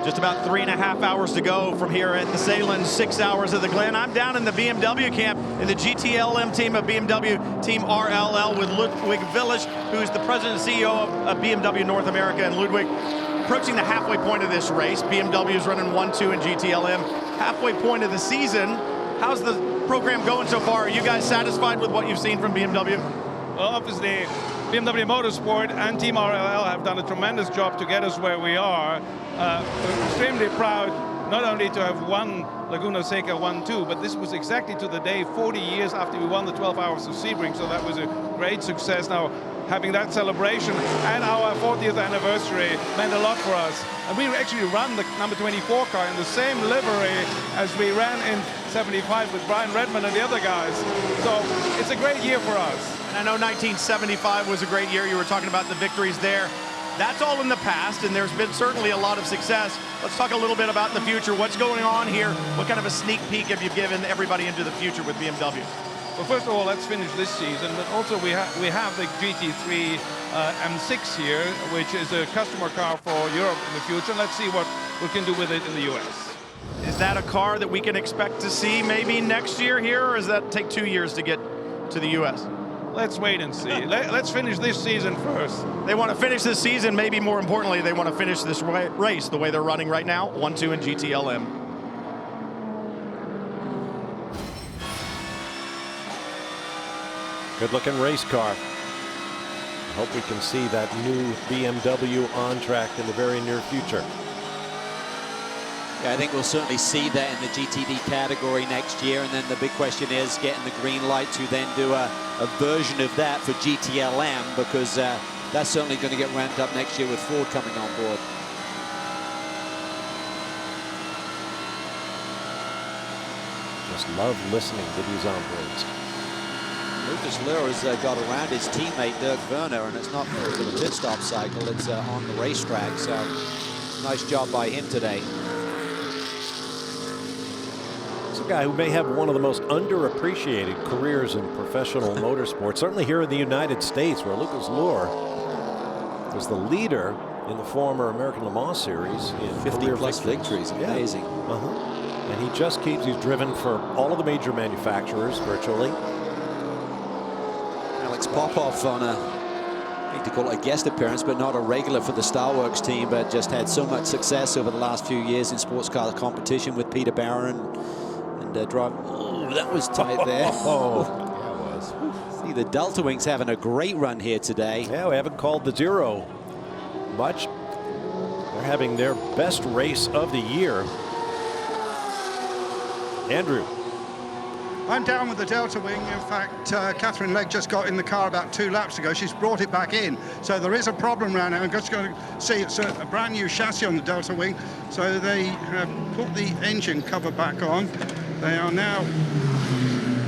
Just about 3.5 hours to go from here at the Sahlen, 6 hours at the Glen. I'm down in the BMW camp in the GTLM team of BMW Team RLL with Ludwig Willich, who's the president and CEO of BMW North America. And Ludwig, approaching the halfway point of this race. BMW is running 1-2 in GTLM. Halfway point of the season. How's the program going so far? Are you guys satisfied with what you've seen from BMW? Well, obviously, BMW Motorsport and Team RLL have done a tremendous job to get us where we are. We're extremely proud not only to have won Laguna Seca 1-2, but this was exactly to the day 40 years after we won the 12 Hours of Sebring, so that was a great success. Now, having that celebration and our 40th anniversary meant a lot for us. And we actually ran the number 24 car in the same livery as we ran in 75 with Brian Redmond and the other guys. So it's a great year for us. And I know 1975 was a great year. You were talking about the victories there. That's all in the past, and there's been certainly a lot of success. Let's talk a little bit about the future. What's going on here? What kind of a sneak peek have you given everybody into the future with BMW? Well, first of all, let's finish this season, but also we have the GT3 M6 here, which is a customer car for Europe in the future. Let's see what we can do with it in the US. Is that a car that we can expect to see maybe next year here, or does that take 2 years to get to the US? Let's wait and see. Let's finish this season first. They want to finish this season, maybe more importantly, they want to finish this race the way they're running right now, 1-2 in GTLM. Good-looking race car. I hope we can see that new BMW on track in the very near future. Yeah, I think we'll certainly see that in the GTD category next year, and then the big question is getting the green light to then do a version of that for GTLM, because that's certainly going to get ramped up next year with Ford coming on board. Just love listening to these onboards. Lucas Luhr has got around his teammate Dirk Werner, and it's not for the pit stop cycle, it's on the racetrack, so nice job by him today. It's a guy who may have one of the most underappreciated careers in professional motorsports, certainly here in the United States, where Lucas Luhr was the leader in the former American Le Mans Series in 50+ victories, amazing. Yeah. And he just he's driven for all of the major manufacturers virtually. Alex Popov on I hate to call it a guest appearance, but not a regular for the Starworks team, but just had so much success over the last few years in sports car competition with Peter Barron and drive. Oh, that was tight there. Oh, yeah, it was. See, the Delta Wings having a great run here today. Yeah, we haven't called the Zero much. They're having their best race of the year. Andrew. I'm down with the Delta Wing. In fact, Catherine Legg just got in the car about 2 laps ago. She's brought it back in. So there is a problem around now. I'm just going to see it's a brand new chassis on the Delta Wing. So they have put the engine cover back on. They are now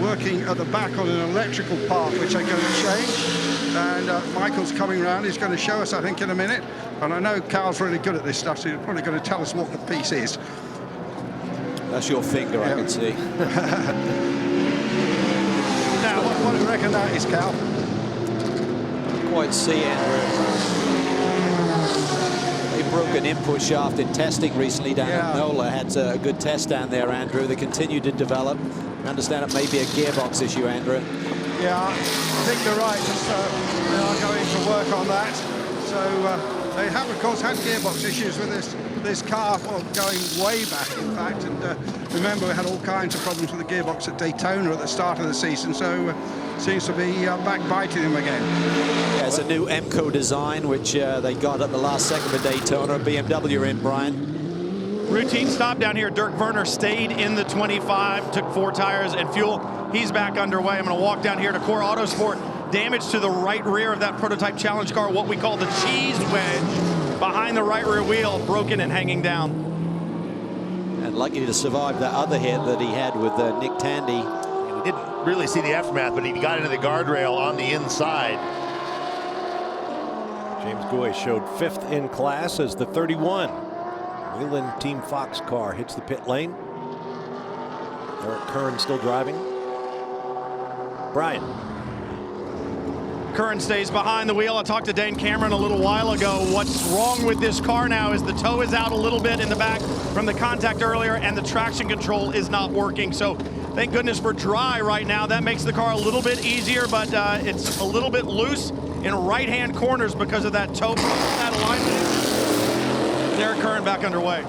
working at the back on an electrical part, which they're going to change. And Michael's coming around. He's going to show us, I think, in a minute. And I know Carl's really good at this stuff, so he's probably going to tell us what the piece is. That's your finger, yeah. I can see. Now, what do you reckon that is, Cal? Can't quite see, Andrew. They broke an input shaft in testing recently down at NOLA. Had a good test down there, Andrew. They continue to develop. I understand it may be a gearbox issue, Andrew. Yeah, I think you're right. They are going to work on that. So they have, of course, had gearbox issues with this car, well, going way back, in fact. And remember, we had all kinds of problems with the gearbox at Daytona at the start of the season. So seems to be back biting them again. Yeah, it's a new EMCO design, which they got at the last second of Daytona. BMW in, Brian. Routine stop down here. Dirk Werner stayed in the 25, took 4 tires and fuel. He's back underway. I'm going to walk down here to Core Autosport. Damage to the right rear of that prototype challenge car, what we call the cheese wedge behind the right rear wheel, broken and hanging down. And lucky to survive that other hit that he had with Nick Tandy. We didn't really see the aftermath, but he got into the guardrail on the inside. James Goy showed 5th in class as the 31. Whelen Team Fox car hits the pit lane. Eric Kern still driving. Brian. Curran stays behind the wheel. I talked to Dane Cameron a little while ago. What's wrong with this car now is the toe is out a little bit in the back from the contact earlier, and the traction control is not working. So thank goodness for dry right now. That makes the car a little bit easier, but it's a little bit loose in right-hand corners because of that toe, that alignment. Derek Curran back underway.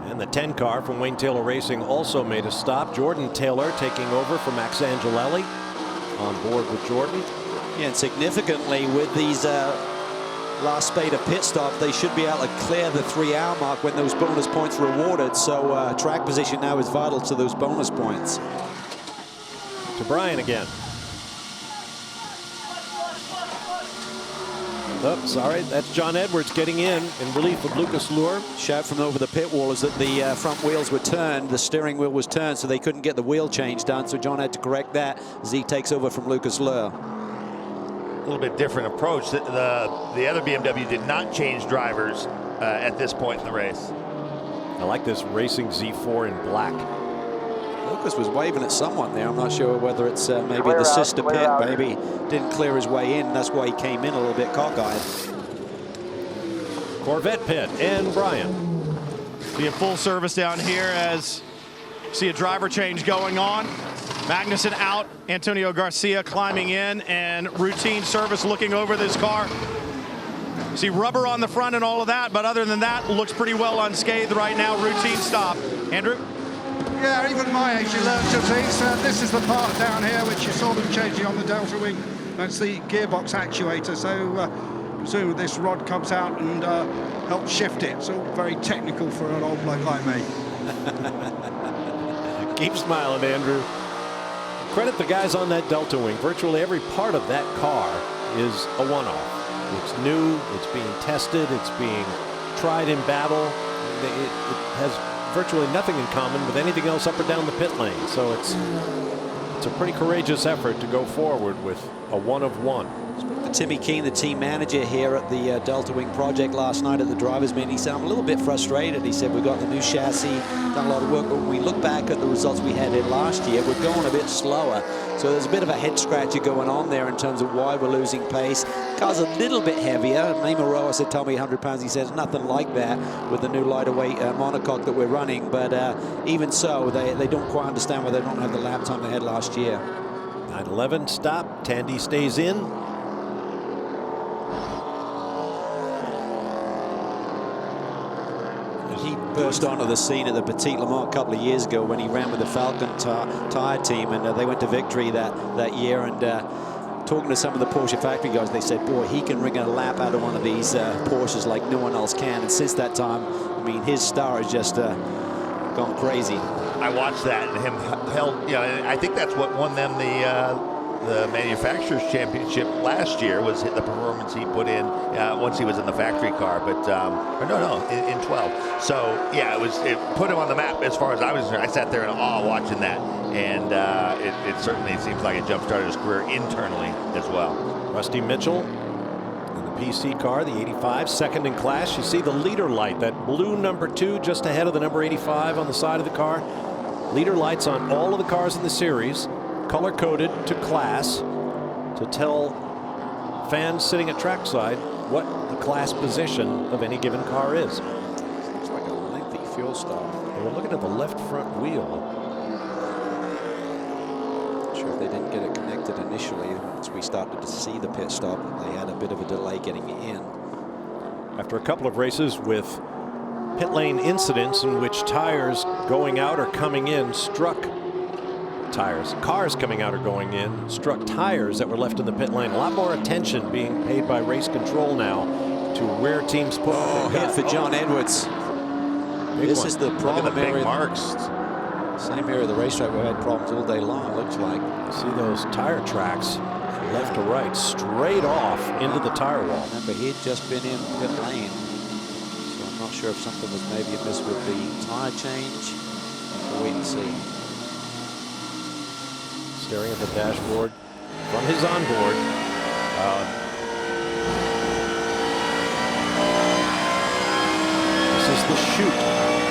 And the 10 car from Wayne Taylor Racing also made a stop. Jordan Taylor taking over for Max Angelelli. On board with Jordan. Yeah, and significantly with these last spate of pit stops, they should be able to clear the 3-hour mark when those bonus points are awarded. So track position now is vital to those bonus points. To Brian again. Oh, sorry, that's John Edwards getting in relief of Lucas Luhr. Shout from over the pit wall is that the front wheels were turned, the steering wheel was turned, so they couldn't get the wheel change done. So John had to correct that as he takes over from Lucas Luhr. A little bit different approach. The other BMW did not change drivers at this point in the race. I like this Racing Z4 in black. Lucas was waving at someone there. I'm not sure whether it's maybe the sister pit, maybe didn't clear his way in. That's why he came in a little bit cockeyed. Corvette pit and Brian. Be in full service down here as you see a driver change going on. Magnussen out, Antonio Garcia climbing in, and routine service looking over this car. See rubber on the front and all of that, but other than that, looks pretty well unscathed right now. Routine stop. Andrew? Yeah, even my age, you learn to these. This is the part down here which you saw them changing on the Delta Wing. That's the gearbox actuator. So soon this rod comes out and helps shift it. It's all very technical for an old bloke like me. Keep smiling, Andrew. Credit the guys on that Delta Wing. Virtually every part of that car is a one-off. It's new, it's being tested, it's being tried in battle. It has virtually nothing in common with anything else up or down the pit lane. So it's a pretty courageous effort to go forward with a one-of-one. Timmy Keane, the team manager here at the Delta Wing project last night at the drivers' meeting, he said, I'm a little bit frustrated. He said, we've got the new chassis, done a lot of work, but when we look back at the results we had in last year, we're going a bit slower. So there's a bit of a head scratcher going on there in terms of why we're losing pace. Car's a little bit heavier. Nemo Roa said, tell me 100 pounds. He says nothing like that with the new lighter weight monocoque that we're running. But even so, they don't quite understand why they don't have the lap time they had last year. 911 stop. Tandy stays in. He burst onto the scene at the Petit Le Mans a couple of years ago when he ran with the Falcon tire team, and they went to victory that year. And talking to some of the Porsche factory guys, they said, boy, he can ring a lap out of one of these Porsches like no one else can. And since that time, I mean, his star has just gone crazy. I watched that, and him held, you know, I think that's what won them the manufacturers championship last year, was the performance he put in once he was in the factory car, but in 12. So yeah, it put him on the map as far as I was concerned. I sat there in awe watching that, and it certainly seems like it jump-started his career internally as well. Rusty Mitchell in the PC car, the 85, second in class. You see the leader light, that blue number 2 just ahead of the number 85 on the side of the car. Leader lights on all of the cars in the series, color-coded to class, to tell fans sitting at trackside what the class position of any given car is. Looks like a lengthy fuel stop. And we're looking at the left front wheel. Not sure if they didn't get it connected initially. Once we started to see the pit stop, they had a bit of a delay getting in. After a couple of races with pit lane incidents in which tires going out or coming in struck tires, cars coming out or going in struck tires that were left in the pit lane. A lot more attention being paid by race control now to where teams put. Hit for John Edwards. This is the problem Look at the big area. marks. Same area of the racetrack we've had problems all day long, it looks like. See those tire tracks left to right, straight off into the tire wall. Remember, he had just been in pit lane, so I'm not sure if something was maybe amiss with the tire change. We'll wait and see. Staring at the dashboard from his onboard. This is the chute.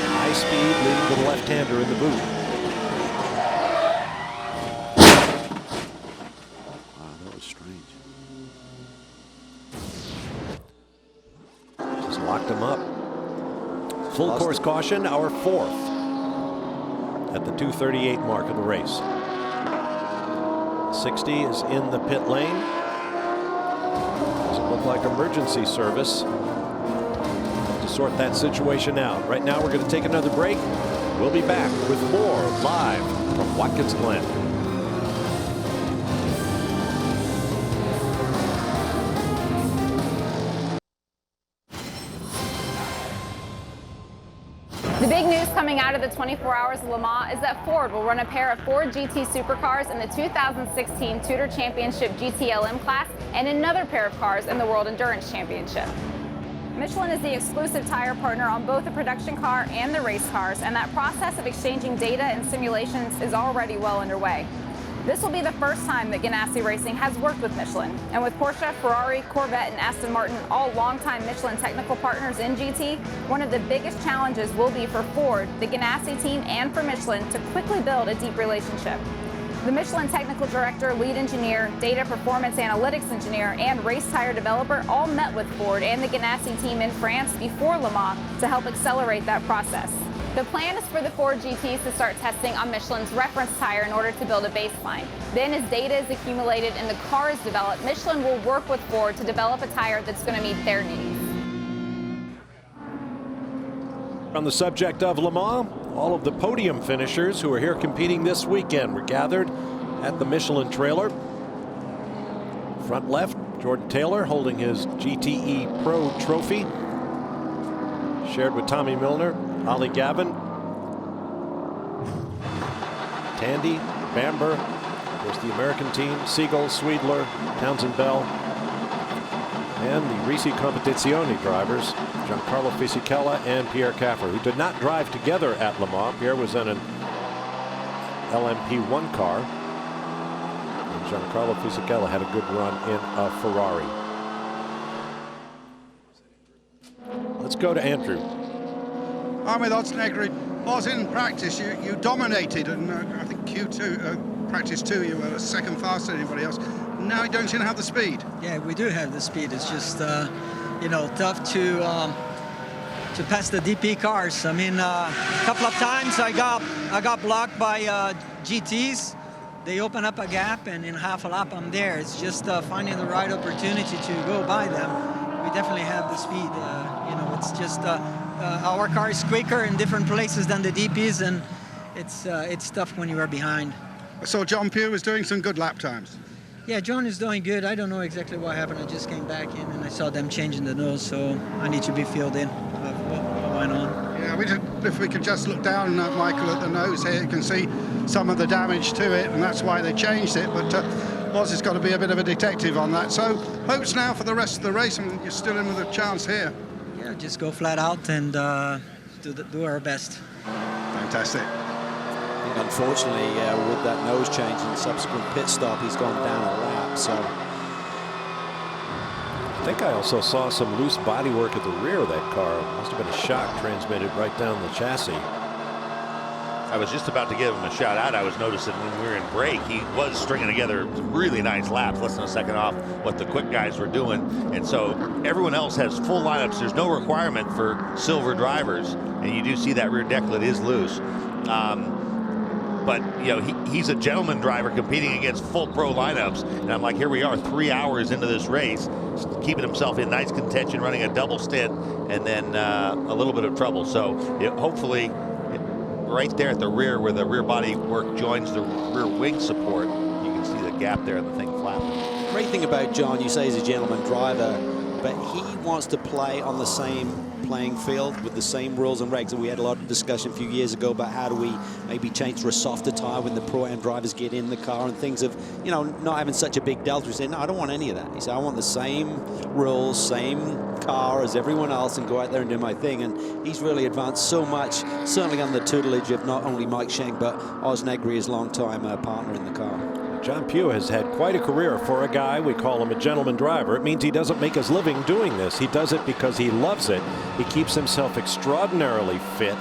High speed leading to the left-hander in the boot. Wow, that was strange. Full course caution, our 4th at the 2:38 mark of the race. 60 is in the pit lane. Doesn't look like emergency service to sort that situation out. Right now we're going to take another break. We'll be back with more live from Watkins Glen. The big news coming out of the 24 Hours of Le Mans is that Ford will run a pair of Ford GT supercars in the 2016 TUDOR Championship GTLM class and another pair of cars in the World Endurance Championship. Michelin is the exclusive tire partner on both the production car and the race cars, and that process of exchanging data and simulations is already well underway. This will be the first time that Ganassi Racing has worked with Michelin, and with Porsche, Ferrari, Corvette, and Aston Martin all longtime Michelin technical partners in GT, one of the biggest challenges will be for Ford, the Ganassi team, and for Michelin to quickly build a deep relationship. The Michelin technical director, lead engineer, data performance analytics engineer, and race tire developer all met with Ford and the Ganassi team in France before Le Mans to help accelerate that process. The plan is for the Ford GTs to start testing on Michelin's reference tire in order to build a baseline. Then as data is accumulated and the car is developed, Michelin will work with Ford to develop a tire that's going to meet their needs. On the subject of Le Mans, all of the podium finishers who are here competing this weekend were gathered at the Michelin trailer. Front left, Jordan Taylor holding his GTE Pro trophy, shared with Tommy Milner, Ollie Gavin, Tandy, Bamber, of course the American team, Siegel, Sweedler, Townsend Bell, and the Risi Competizione drivers, Giancarlo Fisichella and Pierre Caffer, who did not drive together at Le Mans. Pierre was in an LMP1 car, and Giancarlo Fisichella had a good run in a Ferrari. Let's go to Andrew. I'm with Oz Negri. Oz, in practice, you dominated, and I think Q2, practice 2, you were second faster than anybody else. Now you don't seem to have the speed. Yeah, we do have the speed. It's just, you know, tough to pass the DP cars. I mean, a couple of times I got blocked by GTs. They open up a gap, and in half a lap I'm there. It's just finding the right opportunity to go by them. We definitely have the speed. You know, it's just our car is quicker in different places than the DPs, and it's tough when you are behind. I saw John Pugh was doing some good lap times. Yeah, John is doing good. I don't know exactly what happened. I just came back in and I saw them changing the nose, so I need to be filled in of what went on. Yeah, if we could just look down, Michael, at the nose here, you can see some of the damage to it, and that's why they changed it. But Oz has got to be a bit of a detective on that. So hopes now for the rest of the race, and you're still in with a chance here. Yeah, just go flat out and do our best. Fantastic. Unfortunately, with that nose change and subsequent pit stop, he's gone down a lap. So I think I also saw some loose bodywork at the rear of that car. Must have been a shock transmitted right down the chassis. I was just about to give him a shout out. I was noticing when we were in break, he was stringing together really nice laps, less than a second off what the quick guys were doing. And so everyone else has full lineups. There's no requirement for silver drivers. And you do see that rear decklet is loose. But, you know, he's a gentleman driver competing against full pro lineups. And I'm like, here we are 3 hours into this race, keeping himself in nice contention, running a double stint, and then a little bit of trouble. So hopefully right there at the rear where the rear body work joins the rear wing support, you can see the gap there and the thing flapping. great thing about John, you say he's a gentleman driver, but he wants to play on the same playing field with the same rules and regs. And we had a lot of discussion a few years ago about how do we maybe change to a softer tire when the Pro-Am drivers get in the car and things of, you know, not having such a big delta. He said, no, I don't want any of that. He said, I want the same rules, same car as everyone else and go out there and do my thing. And he's really advanced so much, certainly under the tutelage of not only Mike Schenk, but Oz Negri, his longtime partner in the car. John Pugh has had quite a career for a guy. We call him a gentleman driver. It means he doesn't make his living doing this. He does it because he loves it. He keeps himself extraordinarily fit.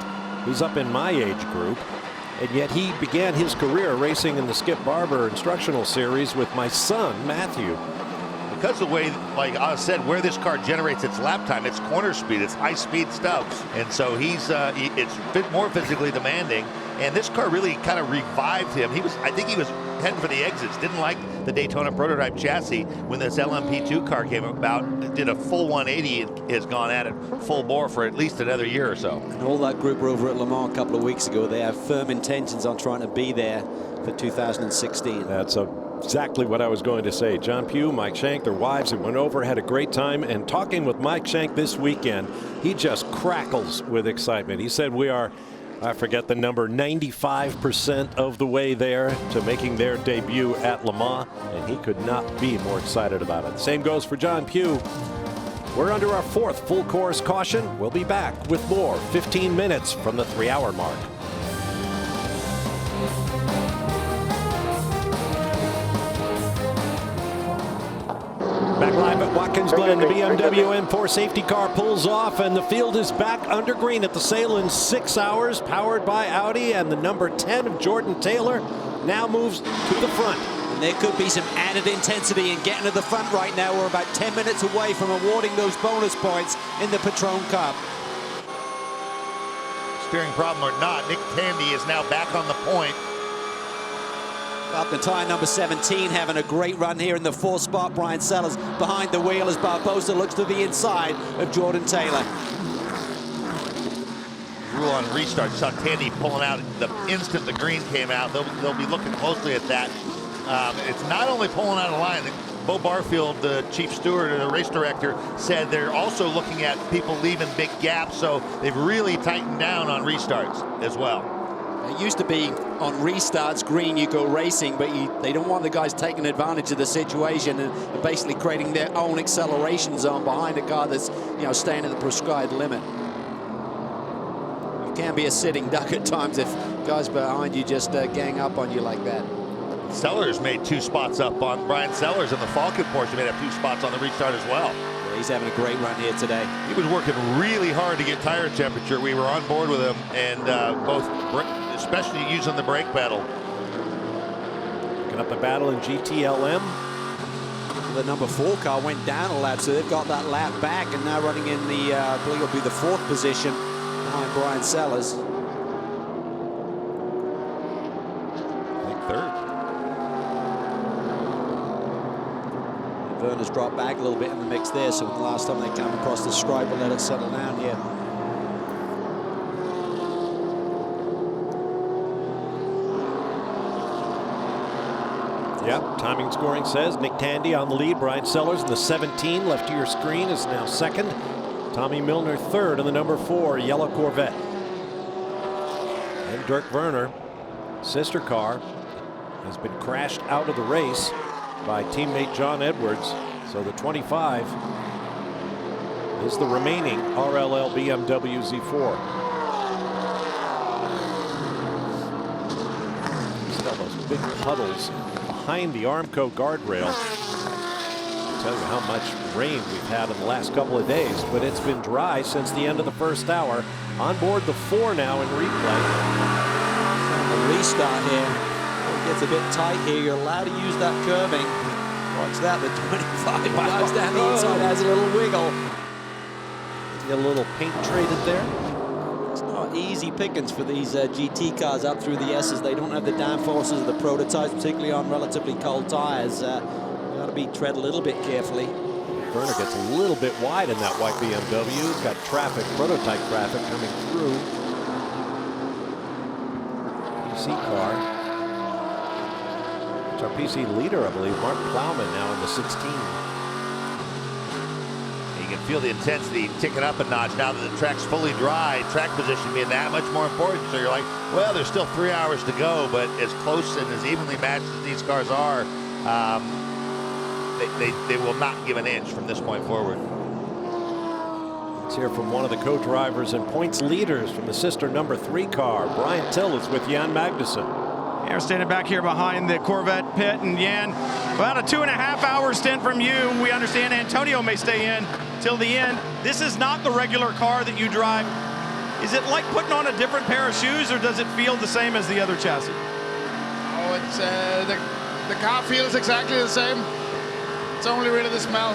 He's up in my age group. And yet he began his career racing in the Skip Barber Instructional Series with my son, Matthew. because of the way, like I said, where this car generates its lap time, it's corner speed, it's high speed stuff, and so it's more physically demanding. And this car really kind of revived him. I think he was heading for the exits. Didn't like the Daytona prototype chassis when this LMP2 car came about. Did a full 180 and has gone at it full bore for at least another year or so. And all that group were over at Le Mans a couple of weeks ago. They have firm intentions on trying to be there for 2016. That's exactly what I was going to say. John Pugh, Mike Shank, their wives, and went over, had a great time. And talking with Mike Shank this weekend, he just crackles with excitement. He said we are, I forget the number, 95% of the way there to making their debut at Le Mans, and he could not be more excited about it. Same goes for John Pugh. We're under our 4th full course caution. We'll be back with more 15 minutes from the 3-hour mark. Back live at Watkins Glen, the BMW M4 safety car pulls off, and the field is back under green at the Sahlen 6 hours, powered by Audi, and the number 10 of Jordan Taylor now moves to the front. And there could be some added intensity in getting to the front right now. We're about 10 minutes away from awarding those bonus points in the Patrón Cup. Steering problem or not, Nick Tandy is now back on the point. Up the tire number 17, having a great run here in the 4th spot. Brian Sellers behind the wheel as Barbosa looks to the inside of Jordan Taylor. Rule on restart, saw Tandy pulling out the instant the green came out. They'll be looking closely at that. It's not only pulling out of line. Bo Barfield, the chief steward and the race director, said they're also looking at people leaving big gaps, so they've really tightened down on restarts as well. It used to be on restarts, green, you go racing, but they don't want the guys taking advantage of the situation and basically creating their own acceleration zone behind a car that's, staying at the prescribed limit. You can be a sitting duck at times if guys behind you just gang up on you like that. Sellers made 2 spots up on Brian Sellers in the Falcon Porsche. Made up 2 spots on the restart as well. Yeah, he's having a great run here today. He was working really hard to get tire temperature. We were on board with him, and especially using the brake pedal. Picking up a battle in GTLM. The number 4 car went down a lap, so they've got that lap back, and now running in the, I believe it'll be the 4th position behind Brian Sellers. I think 3rd. Werner's dropped back a little bit in the mix there, so the last time they come across the stripe, we'll let it settle down here. Yep, timing scoring says Nick Tandy on the lead. Brian Sellers in the 17 left to your screen is now 2nd. Tommy Milner 3rd in the number 4 yellow Corvette. And Dirk Werner, sister car, has been crashed out of the race by teammate John Edwards. So the 25 is the remaining RLL BMW Z4. See all those big puddles behind the Armco guardrail. I'll tell you how much rain we've had in the last couple of days, but it's been dry since the end of the 1st hour. On board the 4 now in replay. The restart here. It gets a bit tight here. You're allowed to use that curving. Watch that, the 25 goes down the inside, has a little wiggle. A little paint traded there. It's not easy pickings for these GT cars up through the S's. They don't have the downforces of the prototypes, particularly on relatively cold tires. You got to tread a little bit carefully. Werner gets a little bit wide in that white BMW. He's got traffic, prototype traffic coming through. PC car. It's our PC leader, I believe, Mark Plowman, now in the 16. You can feel the intensity ticking up a notch now that the track's fully dry. Track position being that much more important. So you're like, well, there's still 3 hours to go, but as close and as evenly matched as these cars are, they will not give an inch from this point forward. Let's hear from one of the co-drivers and points leaders from the sister number 3 car. Brian Till is with Jan Magnussen. Yeah, we're standing back here behind the Corvette pit, and Jan, about a 2.5-hour stint from you. We understand Antonio may stay in till the end. This is not the regular car that you drive. Is it like putting on a different pair of shoes, or does it feel the same as the other chassis? Oh, it's the car feels exactly the same. It's only really the smell.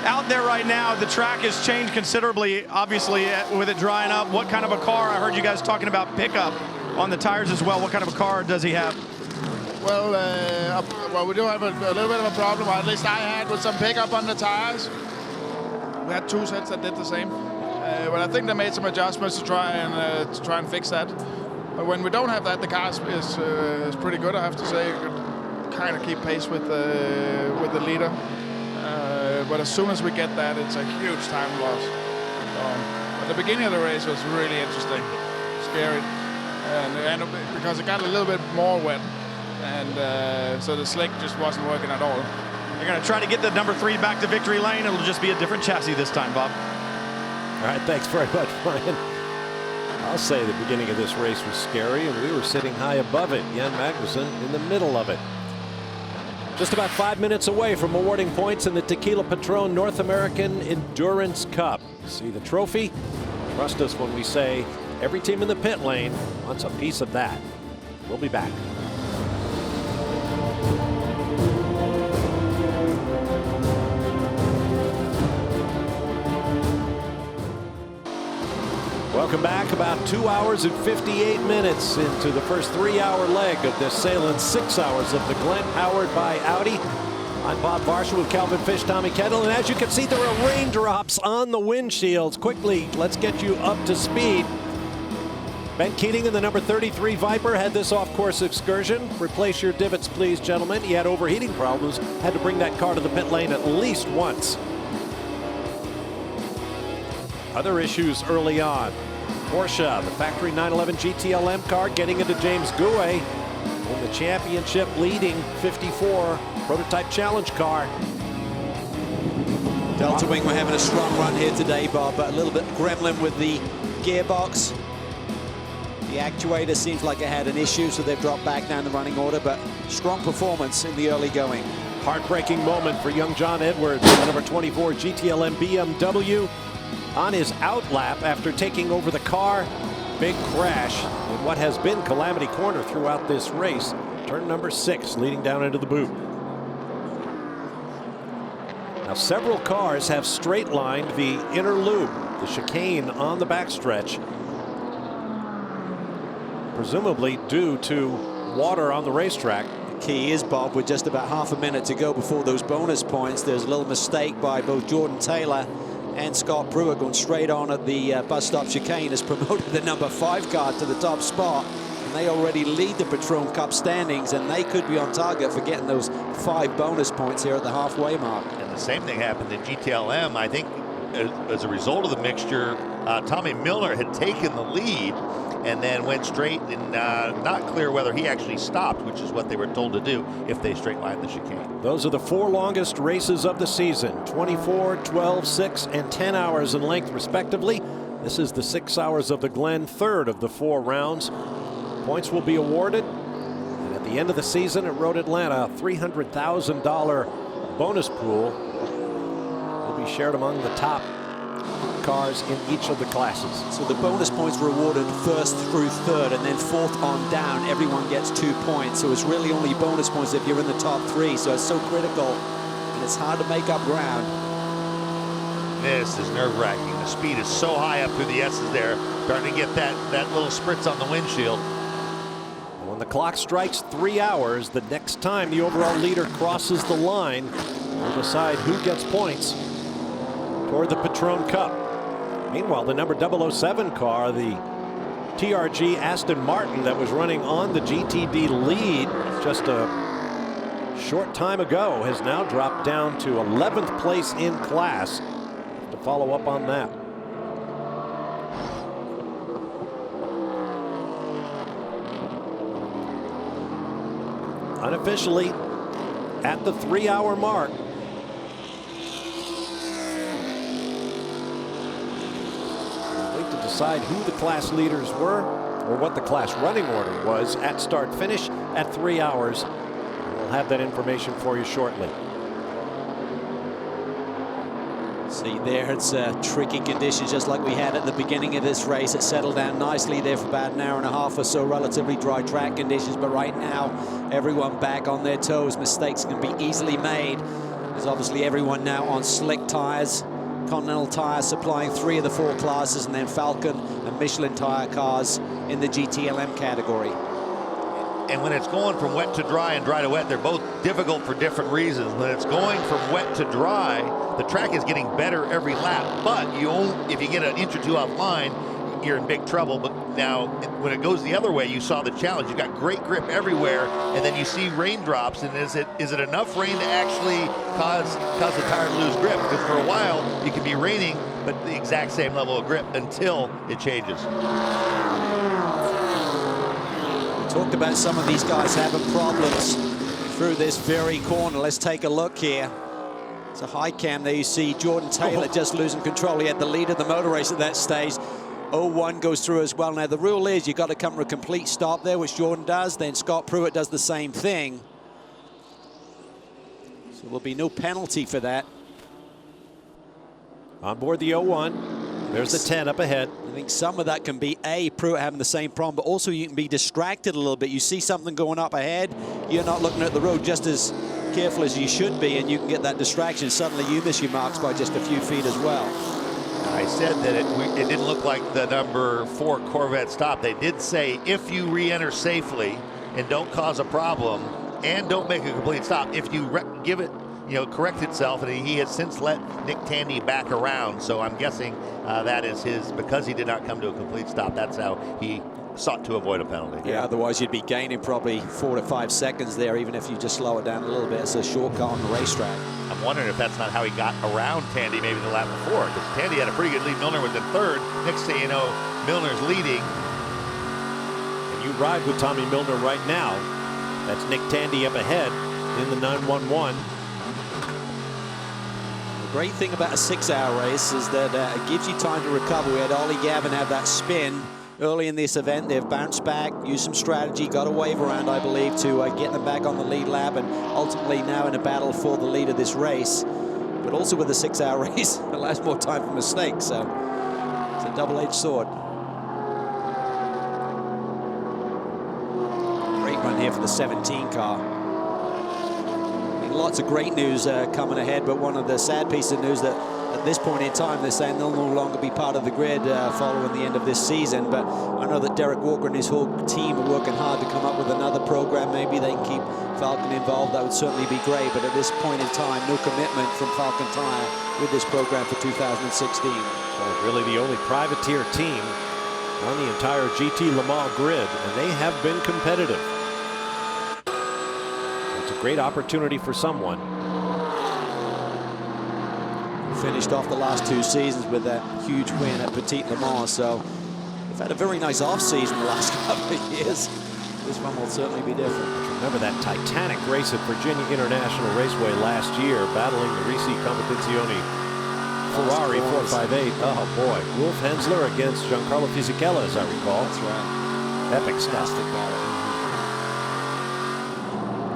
Out there right now, the track has changed considerably, obviously, with it drying up. What kind of a car? I heard you guys talking about pickup on the tires as well. What kind of a car does he have? Well, we do have a little bit of a problem, or at least I had, with some pickup on the tires. We had 2 sets that did the same. But I think they made some adjustments to try and fix that. But when we don't have that, the car is pretty good, I have to say. You could kind of keep pace with the leader. But as soon as we get that, it's a huge time loss. At the beginning of the race was really interesting, scary, and because it got a little bit more wet, and so the slick just wasn't working at all. They're going to try to get the number 3 back to victory lane. It'll just be a different chassis this time, Bob. All right, thanks very much, Brian. I'll say the beginning of this race was scary, and we were sitting high above it. Jan Magnussen in the middle of it. Just about 5 minutes away from awarding points in the Tequila Patrón North American Endurance Cup. See the trophy? Trust us when we say every team in the pit lane wants a piece of that. We'll be back. Welcome back. About 2 hours and 58 minutes into the first 3-hour leg of this Sahlen 6 hours of the Glen, powered by Audi. I'm Bob Varsha with Calvin Fish, Tommy Kettle, and as you can see, there are raindrops on the windshields. Quickly, let's get you up to speed. Ben Keating in the number 33 Viper had this off-course excursion. Replace your divots, please, gentlemen. He had overheating problems, had to bring that car to the pit lane at least once. Other issues early on. Porsche, the factory 911 GTLM car, getting into James Gouet in the championship leading 54 prototype challenge car. Delta Wing were having a strong run here today, Bob, but a little bit gremlin with the gearbox. The actuator seems like it had an issue, so they've dropped back down the running order, but strong performance in the early going. Heartbreaking moment for young John Edwards, the number 24 GTLM BMW. On his out lap after taking over the car, big crash in what has been Calamity Corner throughout this race. Turn number 6 leading down into the boot. Now several cars have straight lined the inner loop, the chicane on the backstretch, presumably due to water on the racetrack. The key is, Bob, with just about half a minute to go before those bonus points, there's a little mistake by both Jordan Taylor and Scott Brewer going straight on at the bus stop chicane has promoted the number 5 car to the top spot, and they already lead the Patrón Cup standings, and they could be on target for getting those 5 bonus points here at the halfway mark. And the same thing happened in GTLM. I think as a result of the mixture, Tommy Milner had taken the lead and then went straight, and not clear whether he actually stopped, which is what they were told to do if they straight line the chicane. Those are the 4 longest races of the season, 24, 12, 6, and 10 hours in length respectively. This is the 6 hours of the Glen, 3rd of the 4 rounds. Points will be awarded, and at the end of the season at Road Atlanta, a $300,000 bonus pool will be shared among the top cars in each of the classes. So the bonus points were awarded 1st through 3rd, and then 4th on down, everyone gets 2 points. So it's really only bonus points if you're in the top 3. So it's so critical, and it's hard to make up ground. This is nerve-wracking. The speed is so high up through the S's there, starting to get that little spritz on the windshield. And when the clock strikes 3 hours, the next time the overall leader crosses the line, we'll decide who gets points toward the Patrón Cup. Meanwhile, the number 007 car, the TRG Aston Martin that was running on the GTD lead just a short time ago, has now dropped down to 11th place in class. To follow up on that. Unofficially, at the 3-hour mark, decide who the class leaders were or what the class running order was at start finish at 3 hours. We'll have that information for you shortly. So See there, it's tricky conditions just like we had at the beginning of this race. It settled down nicely there for about an hour and a half or so, relatively dry track conditions, but right now everyone back on their toes. Mistakes can be easily made. There's obviously everyone now on slick tires. Continental Tire supplying 3 of the 4 classes, and then Falcon and Michelin tire cars in the GTLM category. And when it's going from wet to dry and dry to wet, they're both difficult for different reasons. When it's going from wet to dry, the track is getting better every lap, but if you get an inch or two off line, you're in big trouble. But now when it goes the other way, you saw the challenge. You got great grip everywhere, and then you see raindrops. And is it enough rain to actually cause the tire to lose grip? Because for a while it can be raining, but the exact same level of grip until it changes. Talked about some of these guys having problems through this very corner. Let's take a look here. It's a high cam there. You see Jordan Taylor just losing control. He had the lead of the motor race at that stage. 0-1 goes through as well. Now the rule is you've got to come to a complete stop there, which Jordan does. Then Scott Pruitt does the same thing. So there'll be no penalty for that. On board the 0-1. There's the 10 up ahead. I think some of that can be Pruitt having the same problem, but also you can be distracted a little bit. You see something going up ahead, you're not looking at the road just as careful as you should be, and you can get that distraction. Suddenly you miss your marks by just a few feet as well. I said that it didn't look like the number 4 Corvette stopped. They did say if you re-enter safely and don't cause a problem and don't make a complete stop, if you give it, correct itself, and he has since let Nick Tandy back around. So I'm guessing that is because he did not come to a complete stop, that's how he sought to avoid a penalty. Yeah, otherwise you'd be gaining probably 4 to 5 seconds there, even if you just slow it down a little bit. It's a shortcut on the racetrack. I'm wondering if that's not how he got around Tandy maybe the lap before, because Tandy had a pretty good lead. Milner was in 3rd. Next thing you know, Milner's leading. And you ride with Tommy Milner right now. That's Nick Tandy up ahead in the 911. The great thing about a 6-hour race is that it gives you time to recover. We had Ollie Gavin have that spin early in this event. They've bounced back, used some strategy, got a wave around, I believe, to get them back on the lead lap, and ultimately now in a battle for the lead of this race. But also with a 6-hour race, it allows more time for mistakes, so it's a double-edged sword. Great run here for the 17 car. Lots of great news coming ahead, but one of the sad pieces of news that at this point in time they're saying they'll no longer be part of the grid following the end of this season. But I know that Derek Walker and his whole team are working hard to come up with another program. Maybe they can keep Falcon involved. That would certainly be great, but at this point in time, no commitment from Falcon Tire with this program for 2016. Well, really the only privateer team on the entire GT Le Mans grid, and they have been competitive. It's a great opportunity for someone. Finished off the last 2 seasons with that huge win at Petit Le Mans, so they've had a very nice off-season the last couple of years. This one will certainly be different. Remember that titanic race at Virginia International Raceway last year, battling the Risi Competizione Ferrari 458. Oh boy, Wolf Hensler against Giancarlo Fisichella, as I recall. That's right. Epic stuff.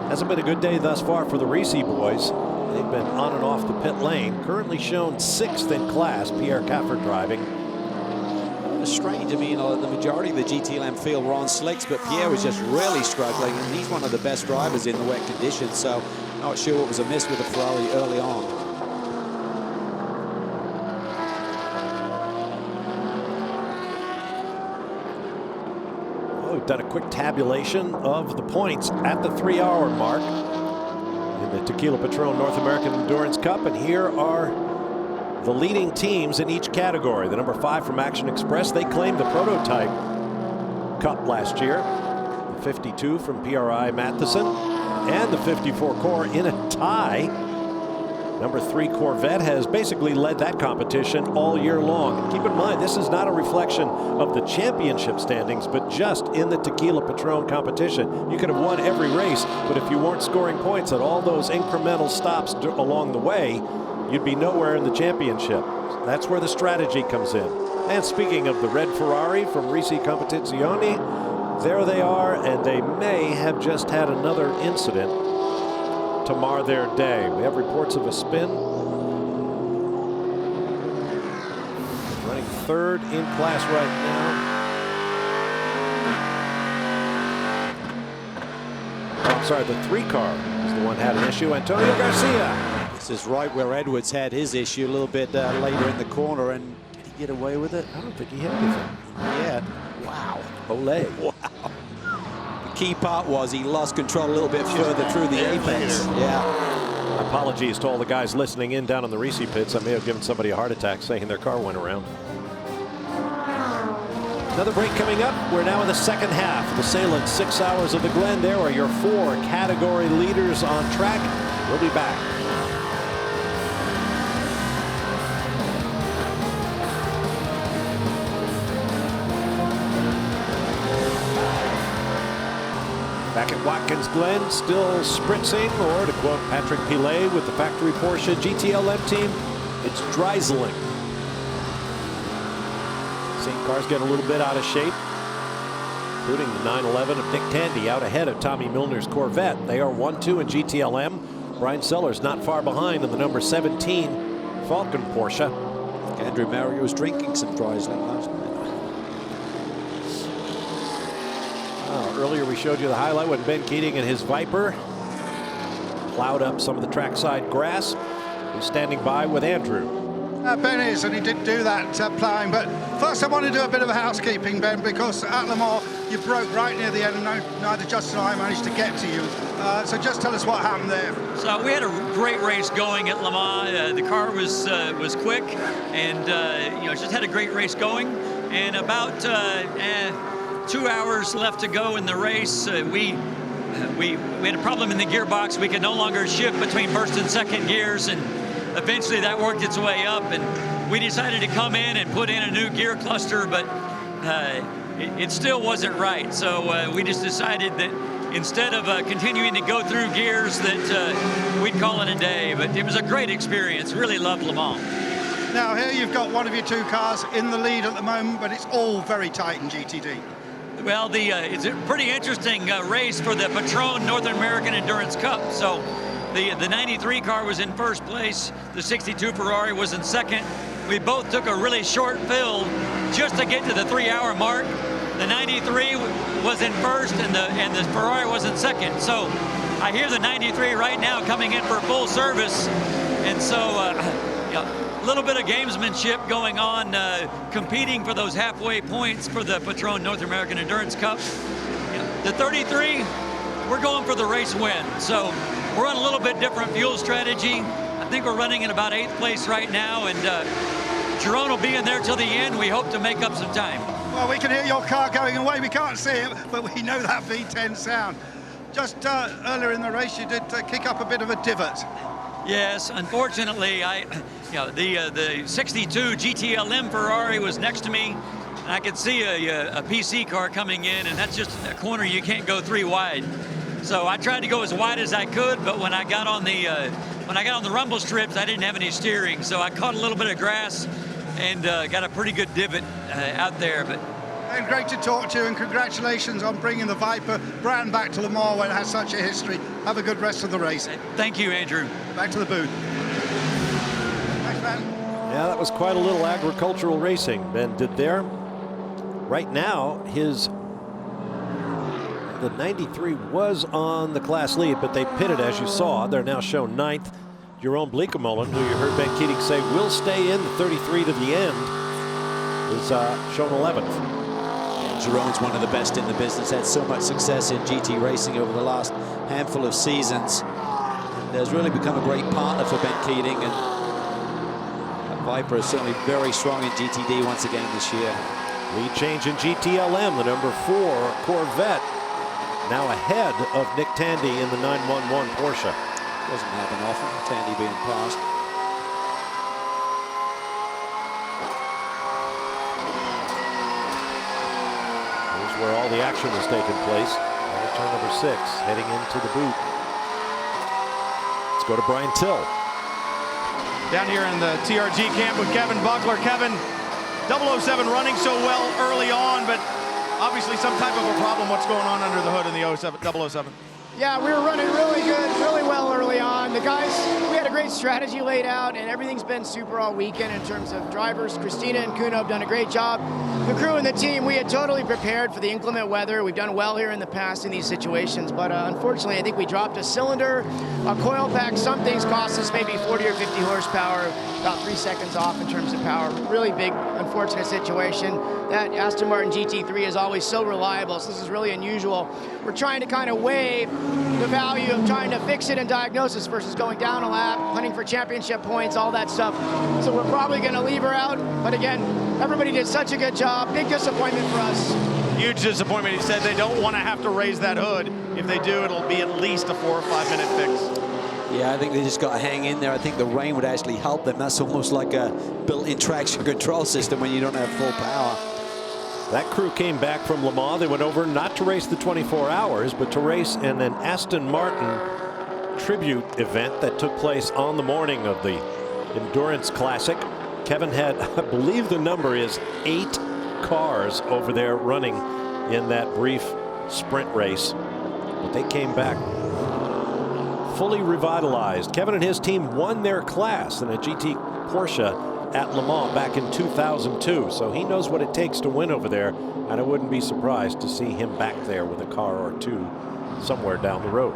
Hasn't been a good day thus far for the Risi boys. They've been on and off the pit lane. Currently shown 6th in class, Pierre Caffert driving. It's strange. I mean, the majority of the GTLM field were on slicks, but Pierre was just really struggling, and he's one of the best drivers in the wet conditions, so not sure what was amiss with the Ferrari early on. Well, we've done a quick tabulation of the points at the 3-hour mark in the Tequila Patrón North American Endurance Cup, and here are the leading teams in each category. The number 5 from Action Express, they claimed the prototype cup last year. The 52 from PRI Matheson and the 54 Core in a tie. Number 3 Corvette has basically led that competition all year long. And keep in mind, this is not a reflection of the championship standings, but just in the Tequila Patrón competition. You could have won every race, but if you weren't scoring points at all those incremental stops along the way, you'd be nowhere in the championship. That's where the strategy comes in. And speaking of the red Ferrari from Risi Competizione, there they are, and they may have just had another incident to mar their day. We have reports of a spin. third in class right now. Oh, I'm sorry, the 3 car is the one that had an issue. Antonio Garcia. This is right where Edwards had his issue a little bit later in the corner, and did he get away with it? I don't think he hit anything. Yeah. Wow. Olay. Wow. The key part was he lost control a little bit further through the apex. Yeah. Apologies to all the guys listening in down in the Reese pits. I may have given somebody a heart attack saying their car went around. Another break coming up. We're now in the second half of the Sahlen 6 hours of the Glen. There are your 4 category leaders on track. We'll be back. Back at Watkins Glen, still spritzing, or to quote Patrick Pilet with the factory Porsche GTLM team, it's drizzling. Same cars get a little bit out of shape, including the 911 of Nick Tandy out ahead of Tommy Milner's Corvette. They are 1-2 in GTLM. Brian Sellers not far behind in the number 17 Falcon Porsche. Andrew Murray was drinking some drizzling last night. Earlier we showed you the highlight when Ben Keating and his Viper plowed up some of the trackside grass. He's standing by with Andrew. Ben is, and he did do that ploughing. But first I want to do a bit of a housekeeping, Ben, because at Le Mans you broke right near the end, and neither Justin and I managed to get to you. So just tell us what happened there. So we had a great race going at Le Mans. The car was quick, and just had a great race going. And about 2 hours left to go in the race. We had a problem in the gearbox. We could no longer shift between first and second gears, and eventually that worked its way up, and we decided to come in and put in a new gear cluster, but it still wasn't right. So we just decided that instead of continuing to go through gears, that we'd call it a day. But it was a great experience. Really loved Le Mans. Now here you've got one of your 2 cars in the lead at the moment, but it's all very tight in GTD. Well, it's a pretty interesting race for the Patrón North American Endurance Cup. So the 93 car was in first place. The 62 Ferrari was in second. We both took a really short fill just to get to the 3-hour mark. The 93 was in first, and the Ferrari was in second. So I hear the 93 right now coming in for full service. And so a little bit of gamesmanship going on, competing for those halfway points for the Patrón North American Endurance Cup. The 33, we're going for the race win. So we're on a little bit different fuel strategy. I think we're running in about 8th place right now, and Jerome will be in there till the end. We hope to make up some time. Well, we can hear your car going away. We can't see it, but we know that V10 sound. Just earlier in the race, you did kick up a bit of a divot. Yes, unfortunately, the 62 GTLM Ferrari was next to me, and I could see a PC car coming in, and that's just a corner you can't go 3 wide. So I tried to go as wide as I could, but when I got on the rumble strips, I didn't have any steering, so I caught a little bit of grass and got a pretty good divot out there. But And great to talk to you, and congratulations on bringing the Viper brand back to Le Mans when it has such a history. Have a good rest of the race. Thank you, Andrew. Back to the booth. Thanks, Ben. Yeah, that was quite a little agricultural racing Ben did there. Right now, the 93 was on the class lead, but they pitted, as you saw. They're now shown 9th. Jerome Bleekemolen, who you heard Ben Keating say will stay in the 33 to the end, is shown 11th. Jerome's one of the best in the business, had so much success in GT racing over the last handful of seasons. And has really become a great partner for Ben Keating, and Viper is certainly very strong in GTD once again this year. Lead change in GTLM, the number 4 Corvette, now ahead of Nick Tandy in the 911 Porsche. Doesn't happen often, Tandy being passed. Where all the action is taking place. Turn number 6, heading into the boot. Let's go to Brian Till. Down here in the TRG camp with Kevin Buckler. Kevin, 007 running so well early on, but obviously some type of a problem. What's going on under the hood in the 007? Yeah, we were running really good, really well early on. The guys, we had a great strategy laid out, and everything's been super all weekend in terms of drivers. Christina and Kuno have done a great job. The crew and the team, we had totally prepared for the inclement weather. We've done well here in the past in these situations, but unfortunately, I think we dropped a cylinder, a coil pack. Some things cost us maybe 40 or 50 horsepower, about 3 seconds off in terms of power. Really big, unfortunate situation. That Aston Martin GT3 is always so reliable, so this is really unusual. We're trying to kind of weigh the value of trying to fix it and diagnosis versus going down a lap, hunting for championship points, all that stuff. So we're probably going to leave her out. But again, everybody did such a good job. Big disappointment for us. Huge disappointment. He said they don't want to have to raise that hood. If they do, it'll be at least a 4 or 5 minute fix. Yeah, I think they just got to hang in there. I think the rain would actually help them. That's almost like a built-in traction control system when you don't have full power. That crew came back from Le Mans. They went over not to race the 24 hours, but to race in an Aston Martin tribute event that took place on the morning of the Endurance Classic. Kevin had, I believe the number is 8 cars over there running in that brief sprint race. But they came back fully revitalized. Kevin and his team won their class in a GT Porsche at Le Mans back in 2002, so he knows what it takes to win over there, and I wouldn't be surprised to see him back there with a car or two somewhere down the road.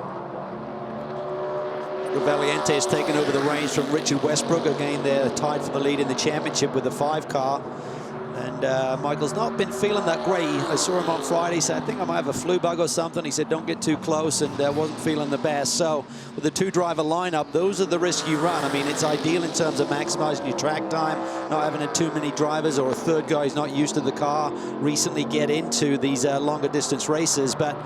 Valiente has taken over the reins from Richard Westbrook. Again, they're tied for the lead in the championship with the 5 car. And Michael's not been feeling that great. I saw him on Friday. He said, I think I might have a flu bug or something. He said, don't get too close, and wasn't feeling the best. So with the 2-driver lineup, those are the risks you run. I mean, it's ideal in terms of maximizing your track time, not having too many drivers or a third guy who's not used to the car recently get into these longer distance races. But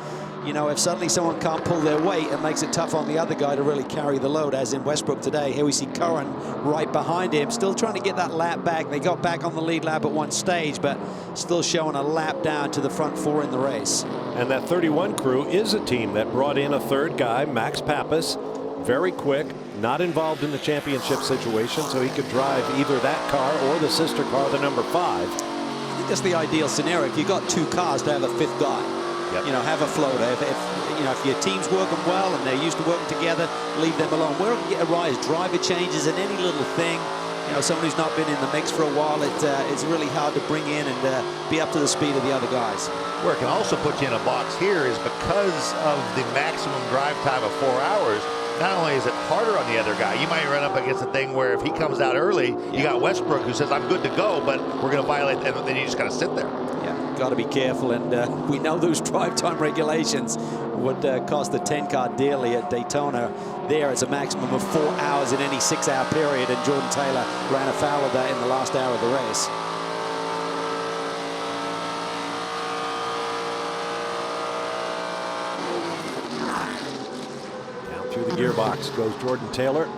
you know, if suddenly someone can't pull their weight, it makes it tough on the other guy to really carry the load, as in Westbrook today. Here we see Curran right behind him, still trying to get that lap back. They got back on the lead lap at one stage, but still showing a lap down to the front 4 in the race. And that 31 crew is a team that brought in a third guy, Max Pappas, very quick, not involved in the championship situation, so he could drive either that car or the sister car, the number 5. I think that's the ideal scenario. If you've got 2 cars to have a 5th guy. Yep. You know, have a floater. If your team's working well and they're used to working together, leave them alone. Where it can get a rise, driver changes and any little thing. You know, someone who's not been in the mix for a while, it's really hard to bring in and be up to the speed of the other guys. Where it can also put you in a box here is because of the maximum drive time of 4 hours. Not only is it harder on the other guy, you might run up against a thing where if he comes out early, you got Westbrook who says, I'm good to go, but we're going to violate, and then you just got to sit there. Yeah, got to be careful, and we know those drive time regulations would cost the 10 car dearly at Daytona. There it's a maximum of 4 hours in any 6-hour period, and Jordan Taylor ran afoul of that in the last hour of the race. Through the gearbox goes Jordan Taylor.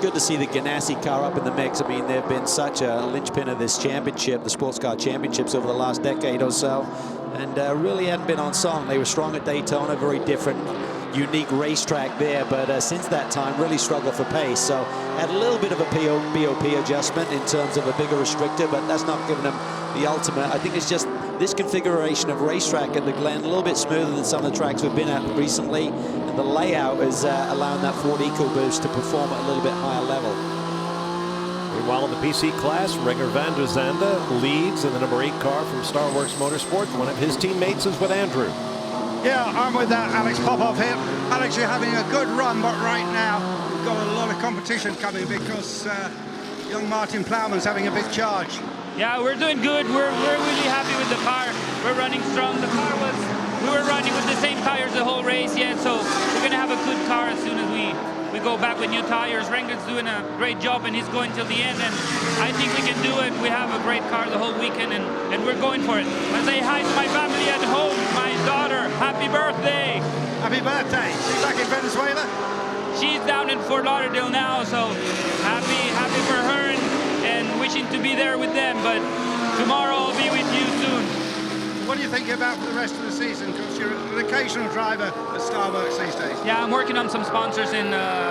Good to see the Ganassi car up in the mix. I mean, they've been such a linchpin of this championship, the Sports Car Championships, over the last decade or so, and really hadn't been on song. They were strong at Daytona, very different, unique racetrack there, but since that time really struggled for pace. So had a little bit of a BOP adjustment in terms of a bigger restrictor, but that's not giving them the ultimate. I think it's just this configuration of racetrack at the Glen, a little bit smoother than some of the tracks we've been at recently, and the layout is allowing that Ford EcoBoost to perform at a little bit higher level. Meanwhile, in the PC class, Renger van der Zande leads in the number 8 car from Star Wars Motorsport. One of his teammates is with Andrew. Yeah, I'm with Alex Popov here. Alex, you're having a good run, but right now we've got a lot of competition coming because young Martin Plowman's having a big charge. Yeah, we're doing good. We're really happy with the car. We're running strong. The car we were running with the same tires the whole race, yeah, so we're going to have a good car as soon as we go back with new tires. Renger's doing a great job, and he's going till the end, and I think we can do it. We have a great car the whole weekend, and we're going for it. I say hi to my family at home, my daughter. Happy birthday. Happy birthday. She's back in Venezuela? She's down in Fort Lauderdale now, so happy for her, and wishing to be there with them, but tomorrow I'll be with you soon. What are you thinking about for the rest of the season? Because you're an occasional driver at Starbucks these days. Yeah, I'm working on some sponsors, and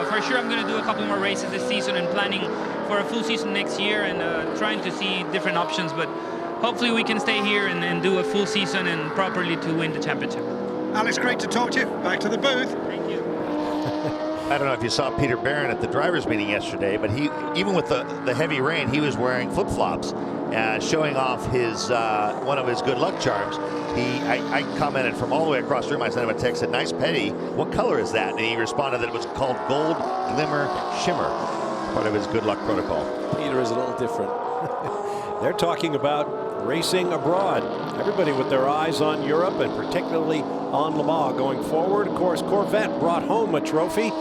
for sure I'm going to do a couple more races this season and planning for a full season next year, and trying to see different options, but hopefully we can stay here and do a full season and properly to win the championship. Alex, great to talk to you. Back to the booth. Thank you. I don't know if you saw Peter Barron at the drivers' meeting yesterday, but he, even with the heavy rain, he was wearing flip-flops, showing off his one of his good luck charms. I commented from all the way across the room. I sent him a text, said, "Nice penny. What color is that?" And he responded that it was called Gold Glimmer Shimmer, part of his good luck protocol. Peter is a little different. They're talking about racing abroad. Everybody with their eyes on Europe and particularly on Le Mans going forward. Of course, Corvette brought home a trophy.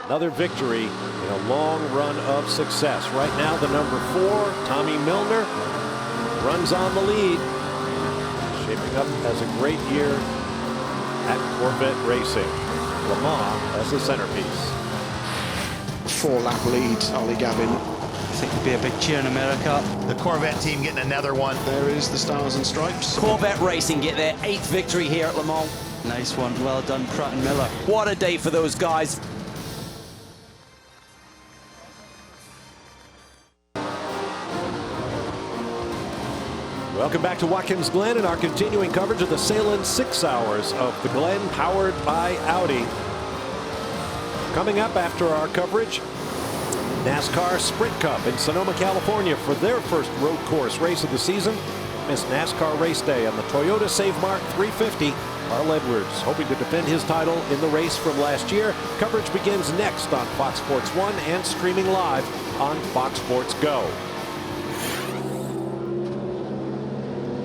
Another victory in a long run of success. Right now, the number 4, Tommy Milner, runs on the lead. Shaping up as a great year at Corvette Racing. Le Mans as the centerpiece. 4-lap lead, Ollie Gavin. I think it'd be a big cheer in America. The Corvette team getting another one. There is the Stars and Stripes. Corvette Racing get their 8th victory here at Le Mans. Nice one. Well done, Pratt and Miller. What a day for those guys. Welcome back to Watkins Glen and our continuing coverage of the Sahlen 6 hours of the Glen, powered by Audi. Coming up after our coverage, NASCAR Sprint Cup in Sonoma, California for their first road course race of the season. Missed NASCAR race day on the Toyota Save Mark 350. Carl Edwards hoping to defend his title in the race from last year. Coverage begins next on Fox Sports 1 and streaming live on Fox Sports Go.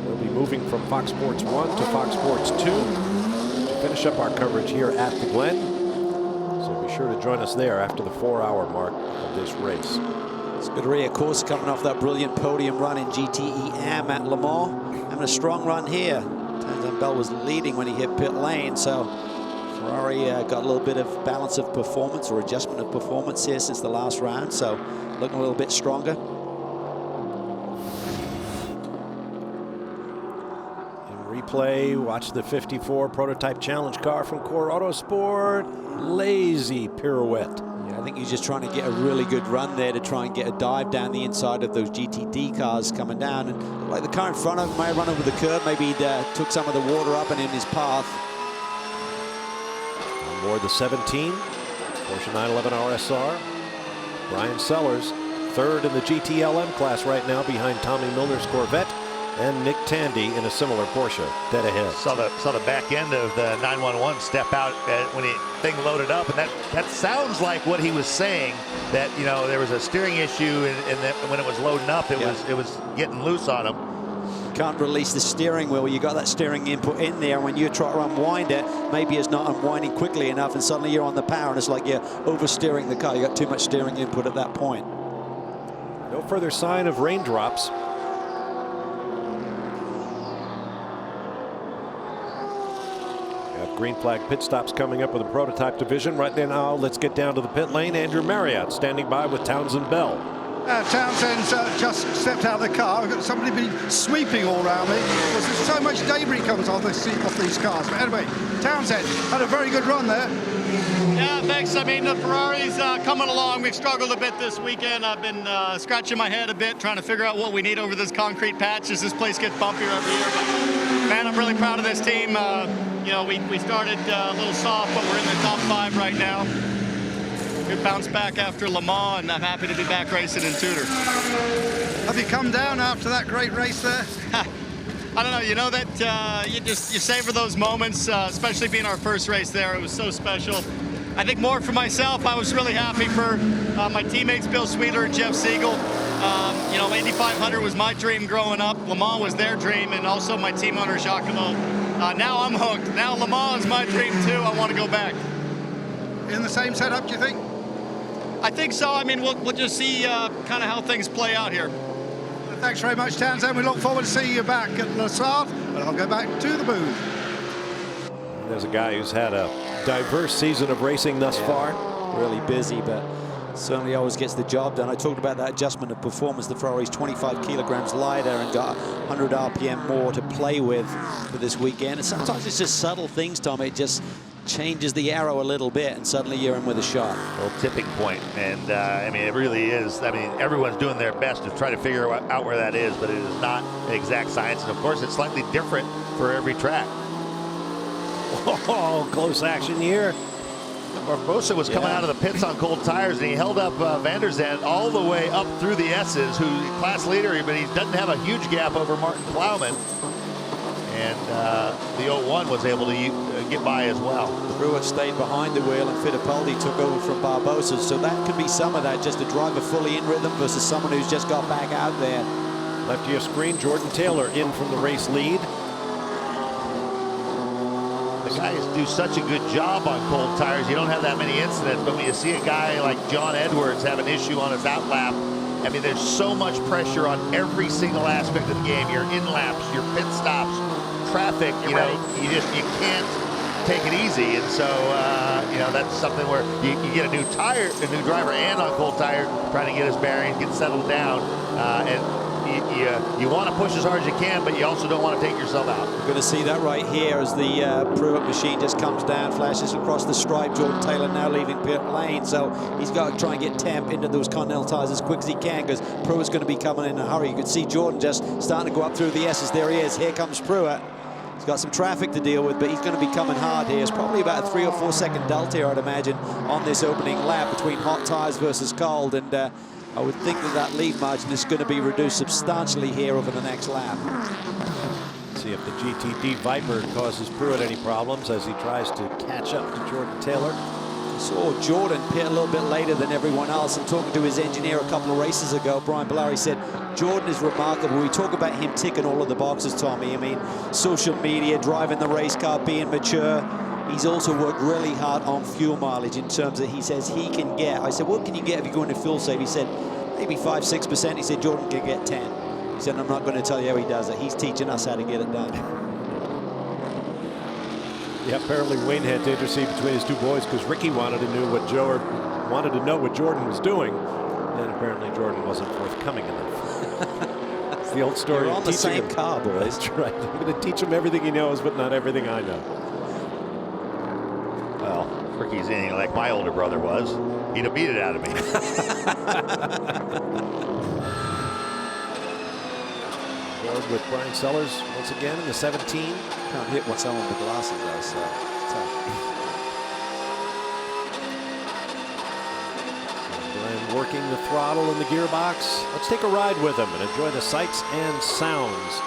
We'll be moving from Fox Sports 1 to Fox Sports 2 to finish up our coverage here at the Glen. So be sure to join us there after the 4-hour mark of this race. Scuderia, of course, coming off that brilliant podium run in GTE-AM at Le Mans. Having a strong run here. Tanzan Bell was leading when he hit pit lane, so Ferrari got a little bit of balance of performance or adjustment of performance here since the last round, so looking a little bit stronger. In replay, watch the 54 prototype challenge car from Core Autosport. Lazy pirouette. I think he's just trying to get a really good run there to try and get a dive down the inside of those GTD cars coming down. And like the car in front of him may have run over the curb. Maybe he took some of the water up and in his path. On board the 17, Porsche 911 RSR. Brian Sellers, 3rd in the GTLM class right now behind Tommy Milner's Corvette. And Nick Tandy in a similar Porsche, dead ahead. Saw the back end of the 911 step out when the thing loaded up, and that sounds like what he was saying, that, you know, there was a steering issue, and that when it was loading up, it was getting loose on him. Can't release the steering wheel. You got that steering input in there. When you try to unwind it, maybe it's not unwinding quickly enough, and suddenly you're on the power, and it's like you're oversteering the car. You got too much steering input at that point. No further sign of raindrops. Green flag pit stops coming up with the prototype division. Right now, let's get down to the pit lane. Andrew Marriott standing by with Townsend Bell. Townsend's just stepped out of the car. I've got somebody been sweeping all around me because there's so much debris comes off these cars. But anyway, Townsend had a very good run there. Yeah, thanks. I mean, the Ferrari's coming along. We've struggled a bit this weekend. I've been scratching my head a bit, trying to figure out what we need over this concrete patch as this place gets bumpier every year. But, man, I'm really proud of this team. You know, we started a little soft, but we're in the top 5 right now. Good bounce back after Le Mans, and I'm happy to be back racing in Tudor. Have you come down after that great race there? I don't know, you know that you savor those moments, especially being our first race there. It was so special. I think more for myself, I was really happy for my teammates Bill Sweeter and Jeff Siegel. You know, 8,500 was my dream growing up. Le Mans was their dream, and also my team owner, Giacomo. Now I'm hooked. Now Le Mans is my dream too. I want to go back. In the same setup, do you think? I think so. I mean, we'll just see kind of how things play out here. Thanks very much, Townsend. We look forward to seeing you back at Le Sart, but I'll go back to the booth. There's a guy who's had a diverse season of racing thus far. Really busy, but certainly always gets the job done. I talked about that adjustment of performance. The Ferrari's 25 kilograms lighter and got 100 RPM more to play with for this weekend. And sometimes it's just subtle things, Tom. It just changes the arrow a little bit, and suddenly you're in with a shot. A little tipping point, and I mean, it really is. I mean, everyone's doing their best to try to figure out where that is, but it is not an exact science. And of course, it's slightly different for every track. Oh, close action here. Barbosa was coming out of the pits on cold tires, and he held up Van der Zandt all the way up through the S's, who's class leader, but he doesn't have a huge gap over Martin Plowman. And the 01 was able to get by as well. Pruitt stayed behind the wheel, and Fittipaldi took over from Barbosa. So that could be some of that, just a driver fully in rhythm versus someone who's just got back out there. Left to your screen, Jordan Taylor in from the race lead. The guys do such a good job on cold tires. You don't have that many incidents, but when you see a guy like John Edwards have an issue on his out lap, I mean, there's so much pressure on every single aspect of the game. Your in laps, your pit stops, traffic, you can't take it easy. And so, that's something where you get a new driver and on cold tire, trying to get his bearings, get settled down. And you want to push as hard as you can, but you also don't want to take yourself out. We're going to see that right here as the Pruitt machine just comes down, flashes across the stripe. Jordan Taylor now leaving pit lane, so he's got to try and get temp into those Continental tires as quick as he can, because Pruitt's going to be coming in a hurry. You can see Jordan just starting to go up through the S's. There he is. Here comes Pruitt. He's got some traffic to deal with, but he's going to be coming hard here. It's probably about a 3 or 4 second delta here, I'd imagine, on this opening lap between hot tires versus cold. And I would think that lead margin is going to be reduced substantially here over the next lap. See if the GTD Viper causes Pruitt any problems as he tries to catch up to Jordan Taylor. Saw Jordan pit a little bit later than everyone else, and talking to his engineer a couple of races ago, Brian Bellari said Jordan is remarkable. We talk about him ticking all of the boxes, Tommy. I mean, social media, driving the race car, being mature. He's also worked really hard on fuel mileage in terms that he says he can get. I said, what can you get if you go into fuel save? He said, maybe 5–6%. He said, Jordan can get 10. He said, I'm not going to tell you how he does it. He's teaching us how to get it done. Yeah, apparently Wayne had to intercede between his two boys because Ricky wanted to know what Jordan was doing, and apparently Jordan wasn't forthcoming enough. It's the old story. You're on the same car, boys. That's right. I'm going to teach him everything he knows, but not everything I know. Well, Ricky's anything like my older brother was. He'd have beat it out of me. Board with Brian Sellers once again in the 17. Can't hit what's on the glasses though, so tough. Glen working the throttle in the gearbox. Let's take a ride with him and enjoy the sights and sounds.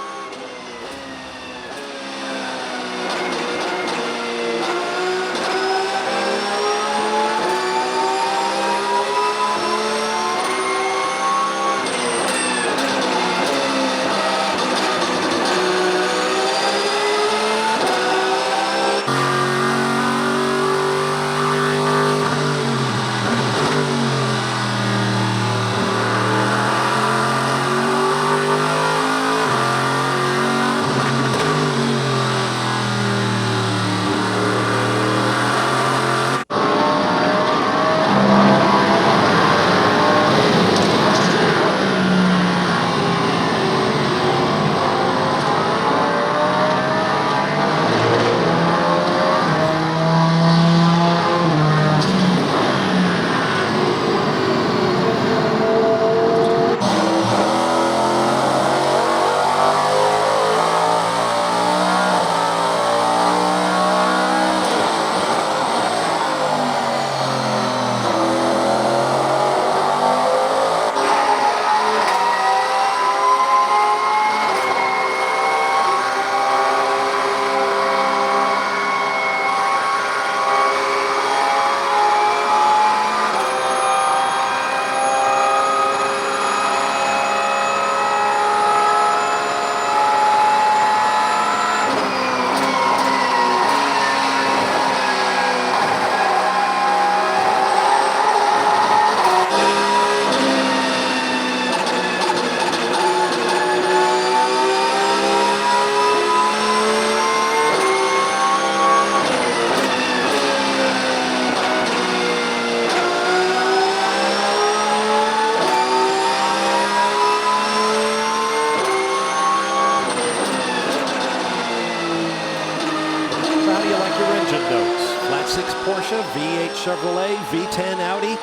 Porsche, V8 Chevrolet, V10 Audi.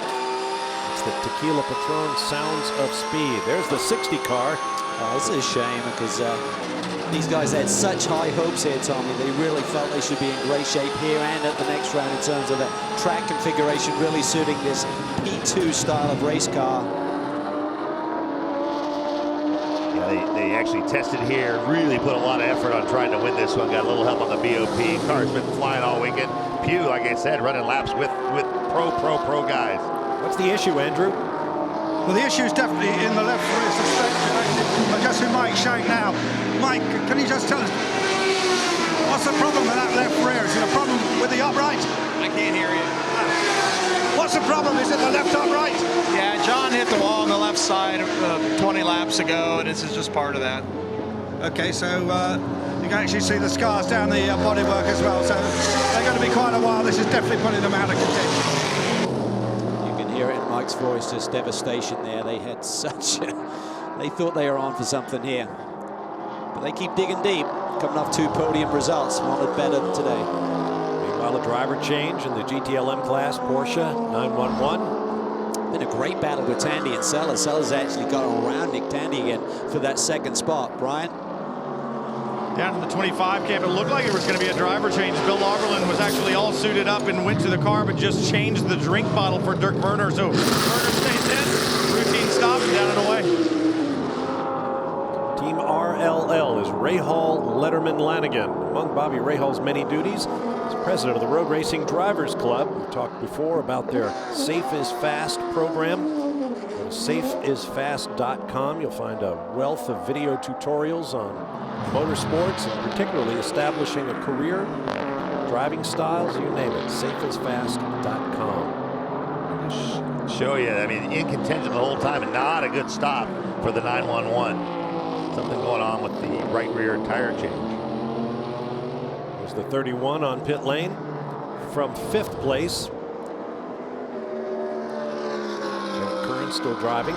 It's the Tequila Patrón Sounds of Speed. There's the 60 car. It's a shame because these guys had such high hopes here, Tommy. They really felt they should be in great shape here and at the next round in terms of the track configuration really suiting this P2 style of race car. Yeah, they actually tested here, really put a lot of effort on trying to win this one. Got a little help on the BOP. Car's been flying all weekend. Pew, like I said, running laps with pro guys. What's the issue, Andrew? Well, the issue is definitely in the left rear suspension. I'm just with Mike Shank now. Mike, can you just tell us what's the problem with that left rear? Is it a problem with the upright? I can't hear you. What's the problem? Is it the left upright? Yeah, John hit the wall on the left side 20 laps ago, and this is just part of that. Okay, so you can actually see the scars down the bodywork as well. So they're going to be quite a while. This is definitely putting them out of contention. Hear it in Mike's voice, just devastation there. They had such they thought they were on for something here, but they keep digging deep, coming off 2 podium results. Wanted better today. Meanwhile, a driver change in the GTLM class, Porsche 911. Been a great battle with Tandy and Sellers. Sellers actually got around Nick Tandy again for that second spot. Brian? Down to the 25 camp, it looked like it was going to be a driver change. Bill Augerland was actually all suited up and went to the car, but just changed the drink bottle for Dirk Werner. So Werner stays in, routine stop, down and away. Team RLL is Rahal Letterman Lanigan. Among Bobby Rahal's many duties, he's president of the Road Racing Drivers Club. We've talked before about their Safe is Fast program. Go to safeisfast.com. You'll find a wealth of video tutorials on motorsports, and particularly establishing a career, driving styles, you name it. Safeisfast.com. Show you, I mean, in contention the whole time, and not a good stop for the 911. Something going on with the right rear tire change. There's the 31 on pit lane from 5th place. Jack Curran still driving.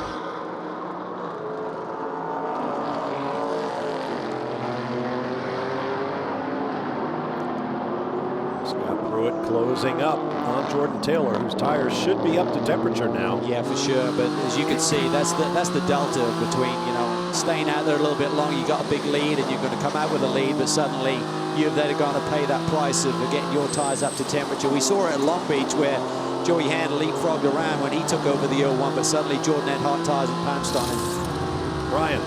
Closing up on Jordan Taylor, whose tires should be up to temperature now. Yeah, for sure. But as you can see, that's the delta between, you know, staying out there a little bit long. You got a big lead, and you're going to come out with a lead, but suddenly you're then going to pay that price of getting your tires up to temperature. We saw it at Long Beach where Joey Hand leapfrogged around when he took over the 01, but suddenly Jordan had hot tires and pounced on him. Brian.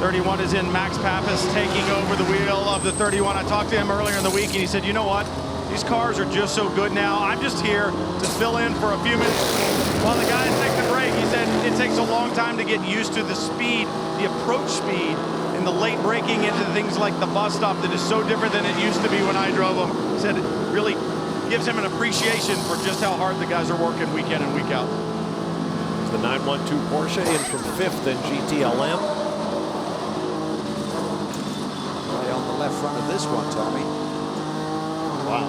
31 is in. Max Pappas taking over the wheel of the 31. I talked to him earlier in the week, and he said, you know what? These cars are just so good now. I'm just here to fill in for a few minutes while the guys take the break. He said it takes a long time to get used to the speed, the approach speed, and the late braking into things like the bus stop that is so different than it used to be when I drove them. He said it really gives him an appreciation for just how hard the guys are working week in and week out. It's the 912 Porsche in from 5th in GTLM. Right on the left front of this one, Tommy. Wow.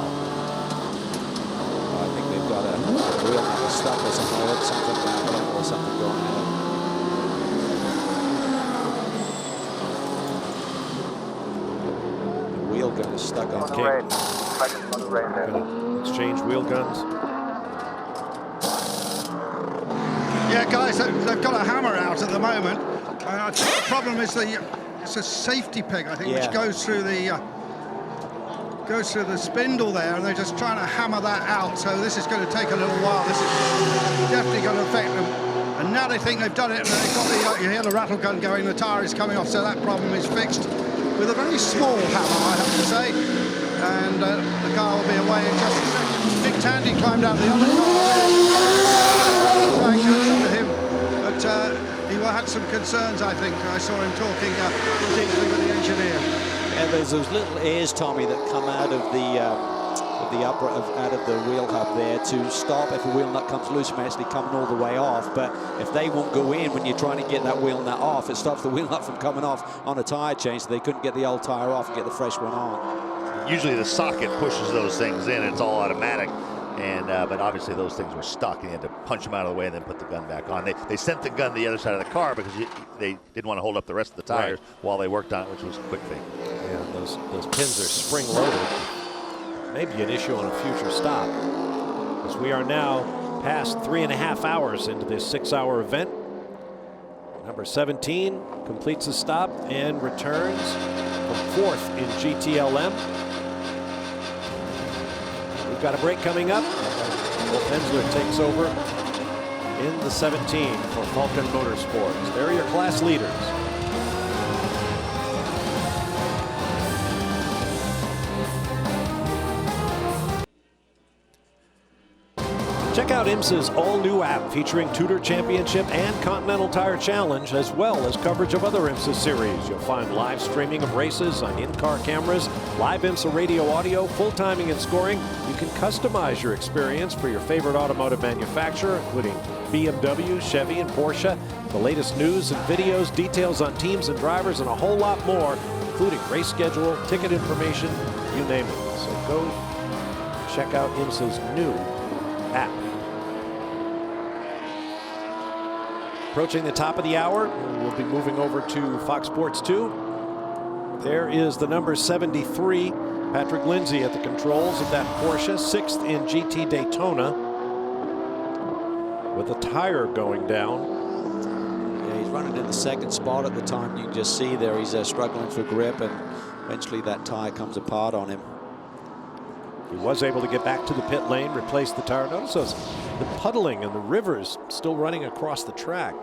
I think they've got a wheel number stuck or something. I heard something or something going on. The wheel gun is stuck on King. Exchange wheel guns. Yeah, guys, they've got a hammer out at the moment. I think the problem is it's a safety peg, I think, which goes through the spindle there, and they're just trying to hammer that out. So this is going to take a little while. This is definitely going to affect them. And now they think they've done it, and they've got you hear the rattle gun going, the tire is coming off, so that problem is fixed with a very small hammer, I have to say. And the car will be away in just a second. Nick Tandy climbed out the other car. But he had some concerns, I think. I saw him talking deeply with the engineer. And there's those little ears, Tommy, that come out of the out of the wheel hub there to stop if a wheel nut comes loose from actually coming all the way off. But if they won't go in when you're trying to get that wheel nut off, it stops the wheel nut from coming off on a tire change, so they couldn't get the old tire off and get the fresh one on. Usually the socket pushes those things in. It's all automatic. And but obviously those things were stuck, and you had to punch them out of the way and then put the gun back on. They sent the gun to the other side of the car because they didn't want to hold up the rest of the tires while they worked on it, which was a quick thing. Yeah, those pins are spring-loaded. Maybe an issue on a future stop. As we are now past 3.5 hours into this 6-hour event. Number 17 completes the stop and returns from 4th in GTLM. We've got a break coming up. Wolf Hensler takes over in the 17 for Falken Motorsports. They're your class leaders. Check out IMSA's all-new app featuring TUDOR Championship and Continental Tire Challenge, as well as coverage of other IMSA series. You'll find live streaming of races on in-car cameras, live IMSA radio audio, full timing and scoring. You can customize your experience for your favorite automotive manufacturer, including BMW, Chevy, and Porsche. The latest news and videos, details on teams and drivers, and a whole lot more, including race schedule, ticket information, you name it. So go check out IMSA's new app. Approaching the top of the hour, we'll be moving over to Fox Sports 2. There is the number 73, Patrick Lindsay at the controls of that Porsche, 6th in GT Daytona, with a tire going down. Yeah, he's running in the 2nd spot at the time. You can just see there he's struggling for grip, and eventually that tire comes apart on him. He was able to get back to the pit lane, replace the tire. Notice those, the puddling and the rivers still running across the track.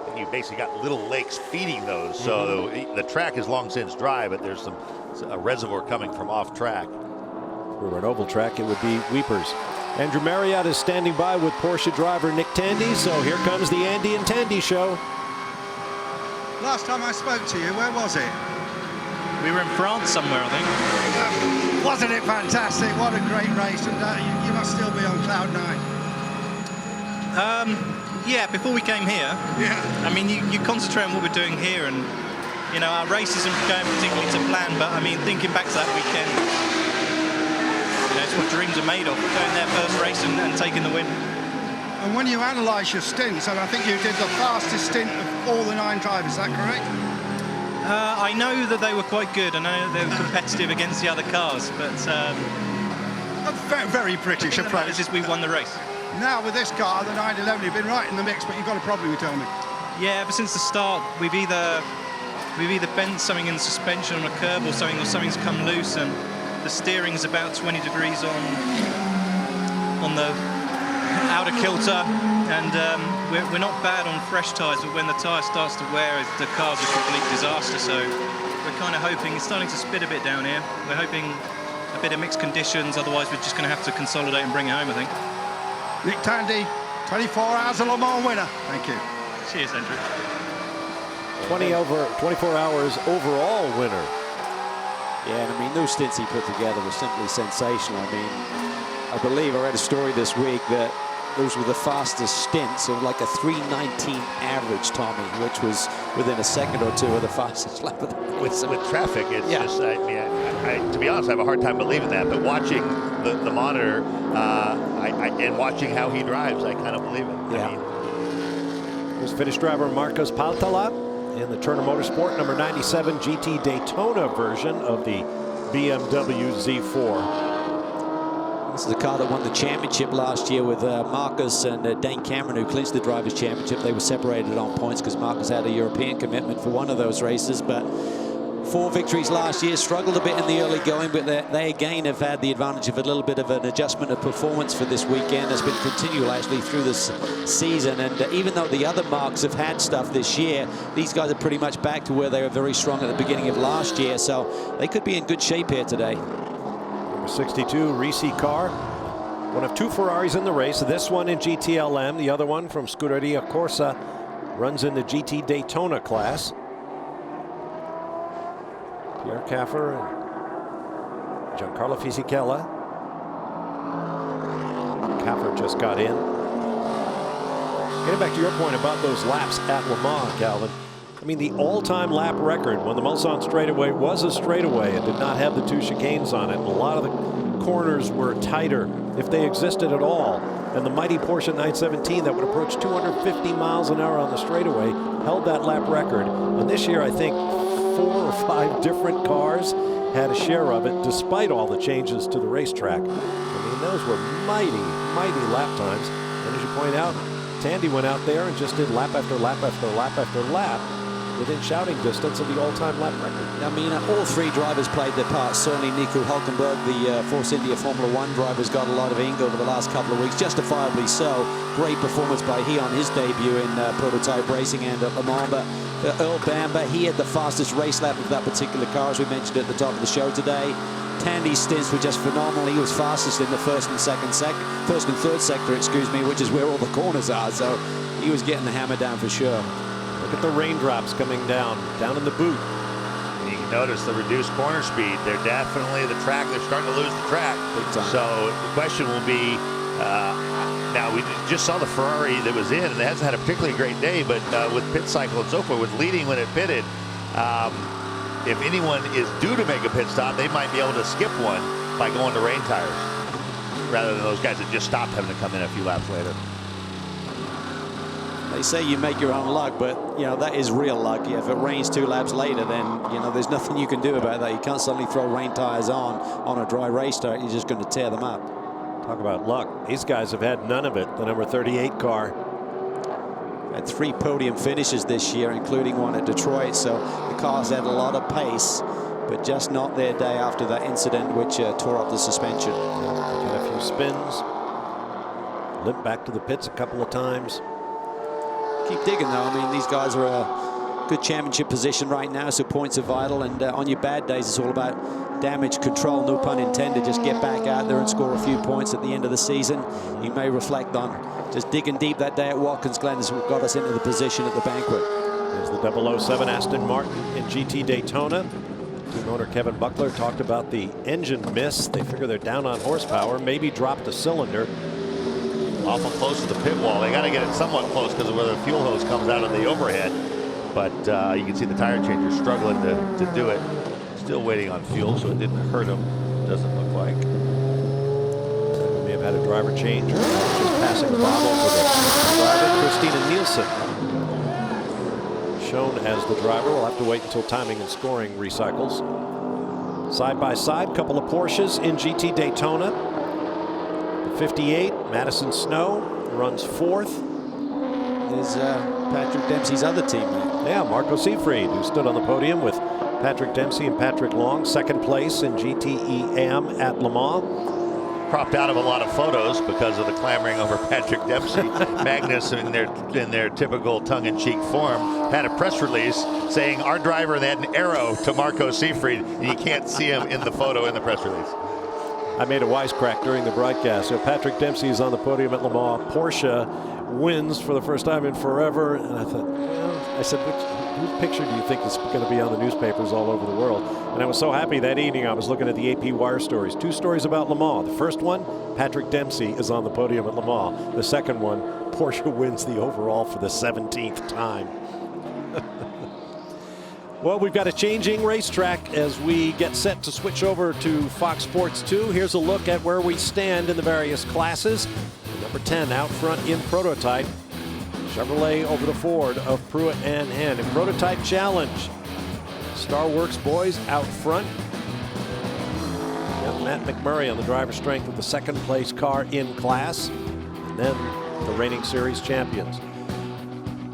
And you basically got little lakes feeding those, so the track is long since dry, but there's a reservoir coming from off track. If we were an oval track, it would be Weepers. Andrew Marriott is standing by with Porsche driver Nick Tandy, so here comes the Andy and Tandy show. Last time I spoke to you, where was it? We were in France somewhere, I think. Wasn't it fantastic? What a great race, and you must still be on cloud 9. Yeah, before we came here, I mean, you concentrate on what we're doing here, and, you know, our race isn't going particularly to plan, but, I mean, thinking back to that weekend, you know, it's what dreams are made of, going there first race and taking the win. And when you analyse your stints, and I think you did the fastest stint of all the 9 drivers, is that correct? I know that they were quite good. I know they were competitive against the other cars, but a very British approach. Just we won the race. Now with this car, the 911, you've been right in the mix, but you've got a problem, you tell me. Yeah, ever since the start, we've either bent something in the suspension on a curb or something's come loose, and the steering is about 20 degrees on the outer kilter, and we're not bad on fresh tyres, but when the tyre starts to wear, the car's a complete disaster. So we're kind of hoping, it's starting to spit a bit down here. We're hoping a bit of mixed conditions, otherwise we're just going to have to consolidate and bring it home, I think. Nick Tandy, 24 Hours of Le Mans winner. Thank you. Cheers, Andrew. 24 hours overall winner. Yeah, and I mean, those stints he put together were simply sensational. I mean, I believe I read a story this week that those were the fastest stints of like a 3:19 average, Tommy, which was within a second or two of the fastest lap of the race. With traffic, it's just, I mean, to be honest, I have a hard time believing that, but watching the monitor and watching how he drives, I kind of believe it. Yeah. I mean, Here's Finnish driver Markus Paltala in the Turner Motorsport number 97 GT Daytona version of the BMW Z4. This is a car that won the championship last year with Marcus and Dane Cameron, who clinched the Drivers' Championship. They were separated on points because Marcus had a European commitment for one of those races, but 4 victories last year, struggled a bit in the early going, but they again have had the advantage of a little bit of an adjustment of performance for this weekend. It's been continual actually through this season, and even though the other marks have had stuff this year, these guys are pretty much back to where they were very strong at the beginning of last year, so they could be in good shape here today. Number 62, Reese Carr, one of 2 Ferraris in the race, this one in GTLM, the other one from Scuderia Corsa, runs in the GT Daytona class. Pierre Caffer and Giancarlo Fisichella. Caffer just got in. Getting back to your point about those laps at Le Mans, Calvin. I mean, the all-time lap record when the Mulsanne straightaway was a straightaway and did not have the 2 chicanes on it. And a lot of the corners were tighter, if they existed at all. And the mighty Porsche 917 that would approach 250 miles an hour on the straightaway held that lap record. And this year, I think 4 or 5 different cars had a share of it despite all the changes to the racetrack. I mean, those were mighty, mighty lap times. And as you point out, Tandy went out there and just did lap after lap after lap after lap within shouting distance of the all-time lap record. I mean, all three drivers played their part. Certainly Nico Hülkenberg, the Force India Formula One driver, has got a lot of ink over the last couple of weeks, justifiably so. Great performance by he on his debut in prototype racing and at Le Mans. But Earl Bamber, he had the fastest race lap of that particular car, as we mentioned at the top of the show today. Tandy's stints were just phenomenal. He was fastest in the first and third sector, excuse me, which is where all the corners are. So he was getting the hammer down for sure. Look at the raindrops coming down in the boot. You can notice the reduced corner speed. They're definitely they're starting to lose the track. Big time. So the question will be, now we just saw the Ferrari that was in, and it hasn't had a particularly great day, but with pit cycle and so forth, with leading when it pitted, if anyone is due to make a pit stop, they might be able to skip one by going to rain tires, rather than those guys that just stopped having to come in a few laps later. They say you make your own luck, but you know that is real luck. If it rains 2 laps later, then you know there's nothing you can do about that. You can't suddenly throw rain tires on a dry racetrack. You're just going to tear them up. Talk about luck. These guys have had none of it. The number 38 car had 3 podium finishes this year, including one at Detroit. So the cars had a lot of pace, but just not their day after that incident, which tore up the suspension. Had a few spins, limped back to the pits a couple of times. Keep digging though. I mean, these guys are a good championship position right now, so points are vital. And on your bad days, it's all about damage control, no pun intended. Just get back out there and score a few points at the end of the season. You may reflect on just digging deep that day at Watkins Glen as we got us into the position at the banquet. There's the 007 Aston Martin in GT Daytona. Team owner Kevin Buckler talked about the engine miss. They figure they're down on horsepower, maybe dropped a cylinder. Awful close to the pit wall. They got to get it somewhat close because of where the fuel hose comes out of the overhead. But you can see the tire changer struggling to do it. Still waiting on fuel, so it didn't hurt him. Doesn't look like. We may have had a driver change, or just passing the bottle for the driver, Christina Nielsen. Shown as the driver. We'll have to wait until timing and scoring recycles. Side by side, couple of Porsches in GT Daytona. 58, Madison Snow runs 4th. Is Patrick Dempsey's other teammate. Yeah, Marco Seefried, who stood on the podium with Patrick Dempsey and Patrick Long, 2nd place in GTE AM at Le Mans. Cropped out of a lot of photos because of the clamoring over Patrick Dempsey. Magnus, in their typical tongue-in-cheek form, had a press release saying our driver, and they had an arrow to Marco Seefried, and you can't see him in the photo in the press release. I made a wisecrack during the broadcast. So Patrick Dempsey is on the podium at Le Mans. Porsche wins for the first time in forever. And I thought, well, I said, whose picture do you think is going to be on the newspapers all over the world? And I was so happy that evening. I was looking at the AP Wire stories. 2 stories about Le Mans. The first one, Patrick Dempsey is on the podium at Le Mans. The second one, Porsche wins the overall for the 17th time. Well, we've got a changing racetrack as we get set to switch over to Fox Sports 2. Here's a look at where we stand in the various classes. Number 10 out front in prototype. Chevrolet over the Ford of Pruitt and Henn. In prototype challenge, Star Works boys out front. Got Matt McMurray on the driver's strength with the 2nd place car in class. And then the reigning series champions.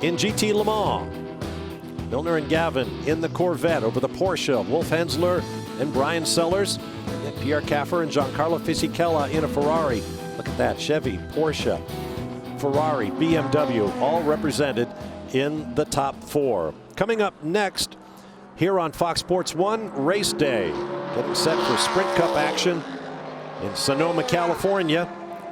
In GT Le Mans, Milner and Gavin in the Corvette over the Porsche. Wolf Hensler and Brian Sellers. And Pierre Caffer and Giancarlo Fisichella in a Ferrari. Look at that, Chevy, Porsche, Ferrari, BMW, all represented in the top 4. Coming up next, here on Fox Sports 1, race day. Getting set for Sprint Cup action in Sonoma, California.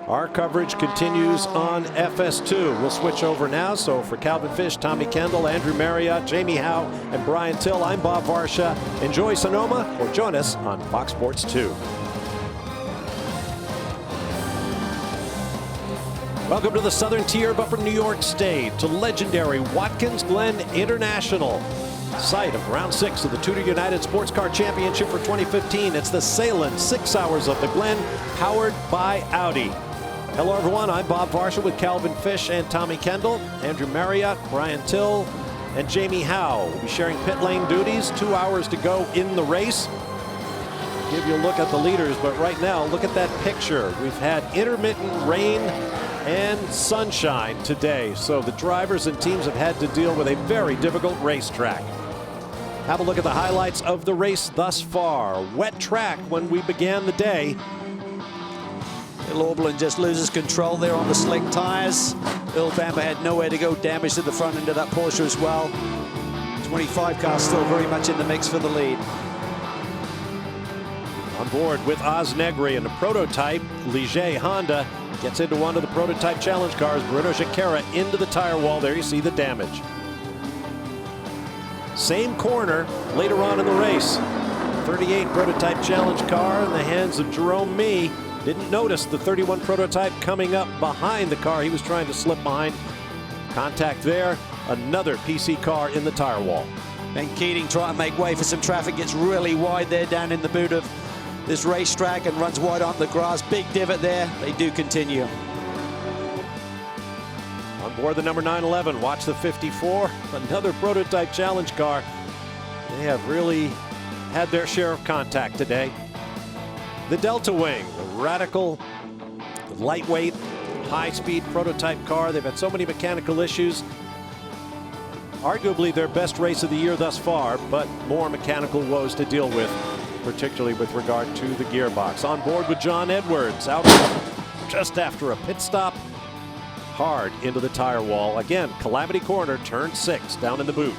Our coverage continues on FS2. We'll switch over now. So for Calvin Fish, Tommy Kendall, Andrew Marriott, Jamie Howe, and Brian Till, I'm Bob Varsha. Enjoy Sonoma or join us on Fox Sports 2. Welcome to the southern tier of Upper New York State, to legendary Watkins Glen International, site of round 6 of the TUDOR United SportsCar Championship for 2015. It's the Sahlen 6 Hours of the Glen, powered by Audi. Hello everyone, I'm Bob Varsha with Calvin Fish and Tommy Kendall, Andrew Marriott, Brian Till, and Jamie Howe. We'll be sharing pit lane duties. 2 hours to go in the race. give you a look at the leaders, but right now, look at that picture. We've had intermittent rain and sunshine today, so the drivers and teams have had to deal with a very difficult racetrack. Have a look at the highlights of the race thus far. Wet track when we began the day. Orblin just loses control there on the slick tires. Earl Bamber had nowhere to go, damage to the front end of that Porsche as well. 25 car still very much in the mix for the lead. On board with Oz Negri and the prototype, Ligier Honda gets into one of the prototype challenge cars. Bruno Giacchera into the tire wall. There you see the damage. Same corner later on in the race. 38 prototype challenge car in the hands of Jerome Mee. Didn't notice the 31 prototype coming up behind the car. He was trying to slip behind. Contact there. Another PC car in the tire wall. Ben Keating trying to make way for some traffic. Gets really wide there down in the boot of this racetrack and runs wide onto the grass. Big divot there. They do continue. On board the number 911. Watch the 54. Another prototype challenge car. They have really had their share of contact today. The Delta Wing, a radical, lightweight, high-speed prototype car. They've had so many mechanical issues. Arguably their best race of the year thus far, but more mechanical woes to deal with, particularly with regard to the gearbox. On board with John Edwards, out just after a pit stop, hard into the tire wall. Again, Calamity Corner, turn 6, down in the boot.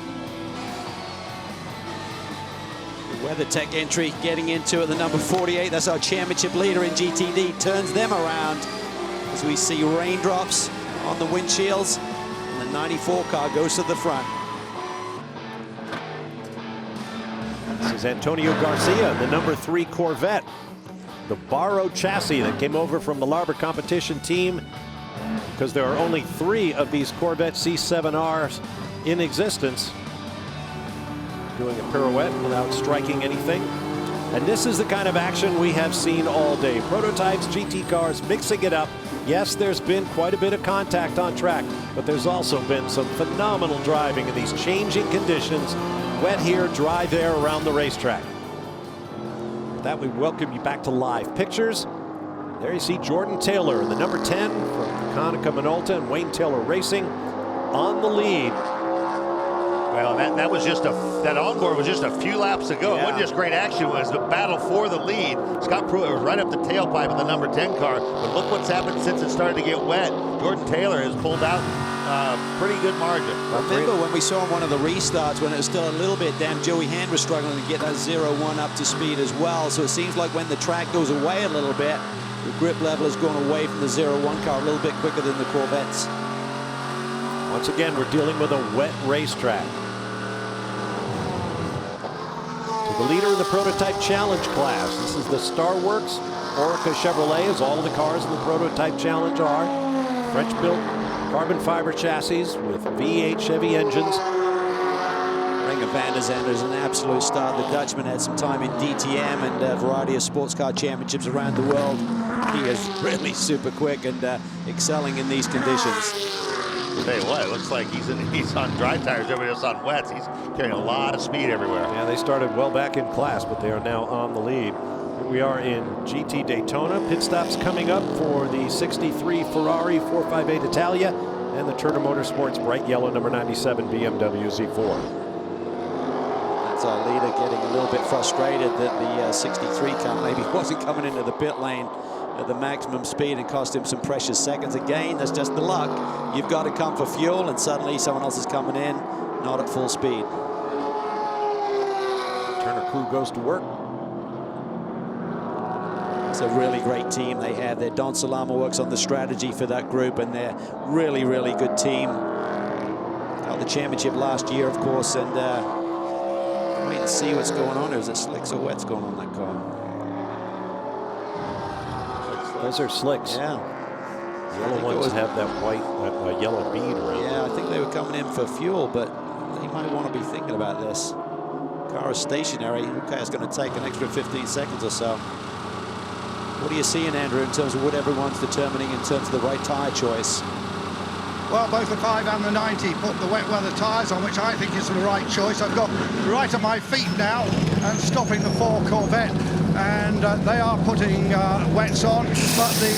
WeatherTech entry getting into it, the number 48. That's our championship leader in GTD. Turns them around as we see raindrops on the windshields. And the 94 car goes to the front. This is Antonio Garcia, the number 3 Corvette. The borrowed chassis that came over from the Larber competition team, because there are only 3 of these Corvette C7Rs in existence. Doing a pirouette without striking anything. And this is the kind of action we have seen all day. Prototypes, GT cars, mixing it up. Yes, there's been quite a bit of contact on track, but there's also been some phenomenal driving in these changing conditions. Wet here, dry there around the racetrack. With that, we welcome you back to live pictures. There you see Jordan Taylor in the number 10 from Konica Minolta and Wayne Taylor Racing on the lead. Well, that was just that onboard was just a few laps ago. Yeah. It wasn't just great action. It was the battle for the lead. Scott Pruitt was right up the tailpipe of the number 10 car. But look what's happened since it started to get wet. Jordan Taylor has pulled out pretty good margin. Remember when we saw one of the restarts when it was still a little bit damp, Joey Hand was struggling to get that 0-1 up to speed as well. So it seems like when the track goes away a little bit, the grip level has gone away from the 0-1 car a little bit quicker than the Corvettes. Once again, we're dealing with a wet racetrack. The leader in the prototype challenge class. This is the Starworks Orica Chevrolet, as all of the cars in the prototype challenge are. French-built carbon fiber chassis with V8 Chevy engines. Renger van der Zande is an absolute star. The Dutchman had some time in DTM and a variety of sports car championships around the world. He is really super quick and excelling in these conditions. I'll tell you what, it looks like he's on dry tires, everybody else on wets. He's carrying a lot of speed everywhere. Yeah, they started well back in class, but they are now on the lead. Here we are in GT Daytona. Pit stops coming up for the 63 Ferrari 458 Italia and the Turner Motorsports bright yellow number 97 BMW Z4. That's our leader getting a little bit frustrated that the 63 car maybe wasn't coming into the pit lane at the maximum speed and cost him some precious seconds. Again, that's just the luck. You've got to come for fuel and suddenly someone else is coming in, not at full speed. Turner crew goes to work. It's a really great team they have there. Don Salama works on the strategy for that group and they're really, really good team. Got the championship last year, of course, and wait and see what's going on. Is it slicks or wet's going on that car? Those are slicks. Yeah. The yellow ones have that white, that yellow bead around. Yeah, I think they were coming in for fuel, but they might want to be thinking about this. Car is stationary. Okay, it's going to take an extra 15 seconds or so. What are you seeing, Andrew, in terms of what everyone's determining in terms of the right tyre choice? Well, both the 5 and the 90 put the wet weather tyres on, which I think is the right choice. I've got right at my feet now and stopping the 4 Corvette. and they are putting wets on, but the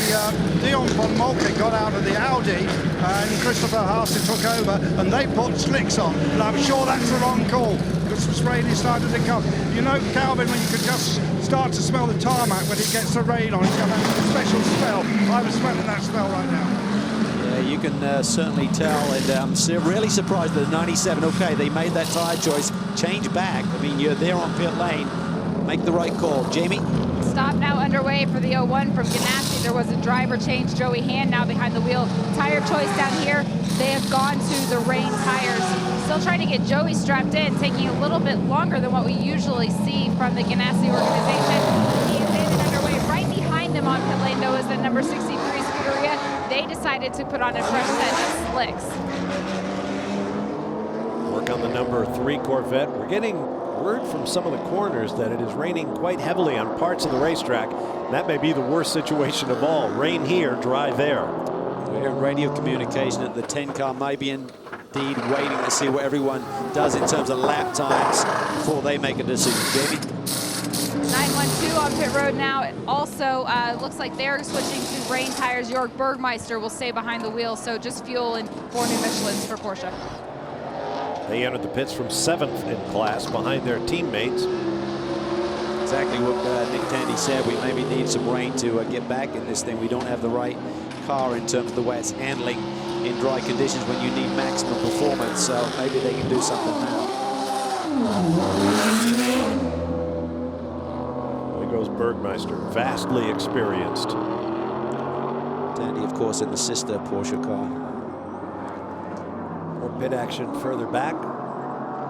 Dion von Moltke got out of the Audi and Christopher Haase took over and they put slicks on, and I'm sure that's the wrong call because the rain is starting to come. You know, Calvin, when you could just start to smell the tarmac when it gets the rain on, it's got a special smell. I'm smelling that smell right now. Yeah, you can certainly tell, and I'm really surprised that the 97, okay, they made that tyre choice, change back. I mean, you're there on pit lane, make the right call. Jamie? Stop now underway for the 01 from Ganassi. There was a driver change. Joey Hand now behind the wheel. Tire choice down here. They have gone to the rain tires. Still trying to get Joey strapped in, taking a little bit longer than what we usually see from the Ganassi organization. He is in and underway. Right behind them on pit lane, though, is the number 63 Scuderia. They decided to put on a fresh set of slicks. Work on the number 3 Corvette. We're getting word from some of the corners that it is raining quite heavily on parts of the racetrack. That may be the worst situation of all. Rain here, dry there. We're in radio communication at the 10 car, maybe indeed waiting to see what everyone does in terms of lap times before they make a decision. Jamie? 912 on pit road now. It also looks like they're switching to rain tires. Jörg Bergmeister will stay behind the wheel, so just fuel and 4 new Michelins for Porsche. They entered the pits from 7th in class behind their teammates. Exactly what Nick Tandy said. We maybe need some rain to get back in this thing. We don't have the right car in terms of the way it's handling in dry conditions when you need maximum performance. So maybe they can do something now. There goes Bergmeister, vastly experienced. Tandy, of course, in the sister Porsche car. More pit action further back.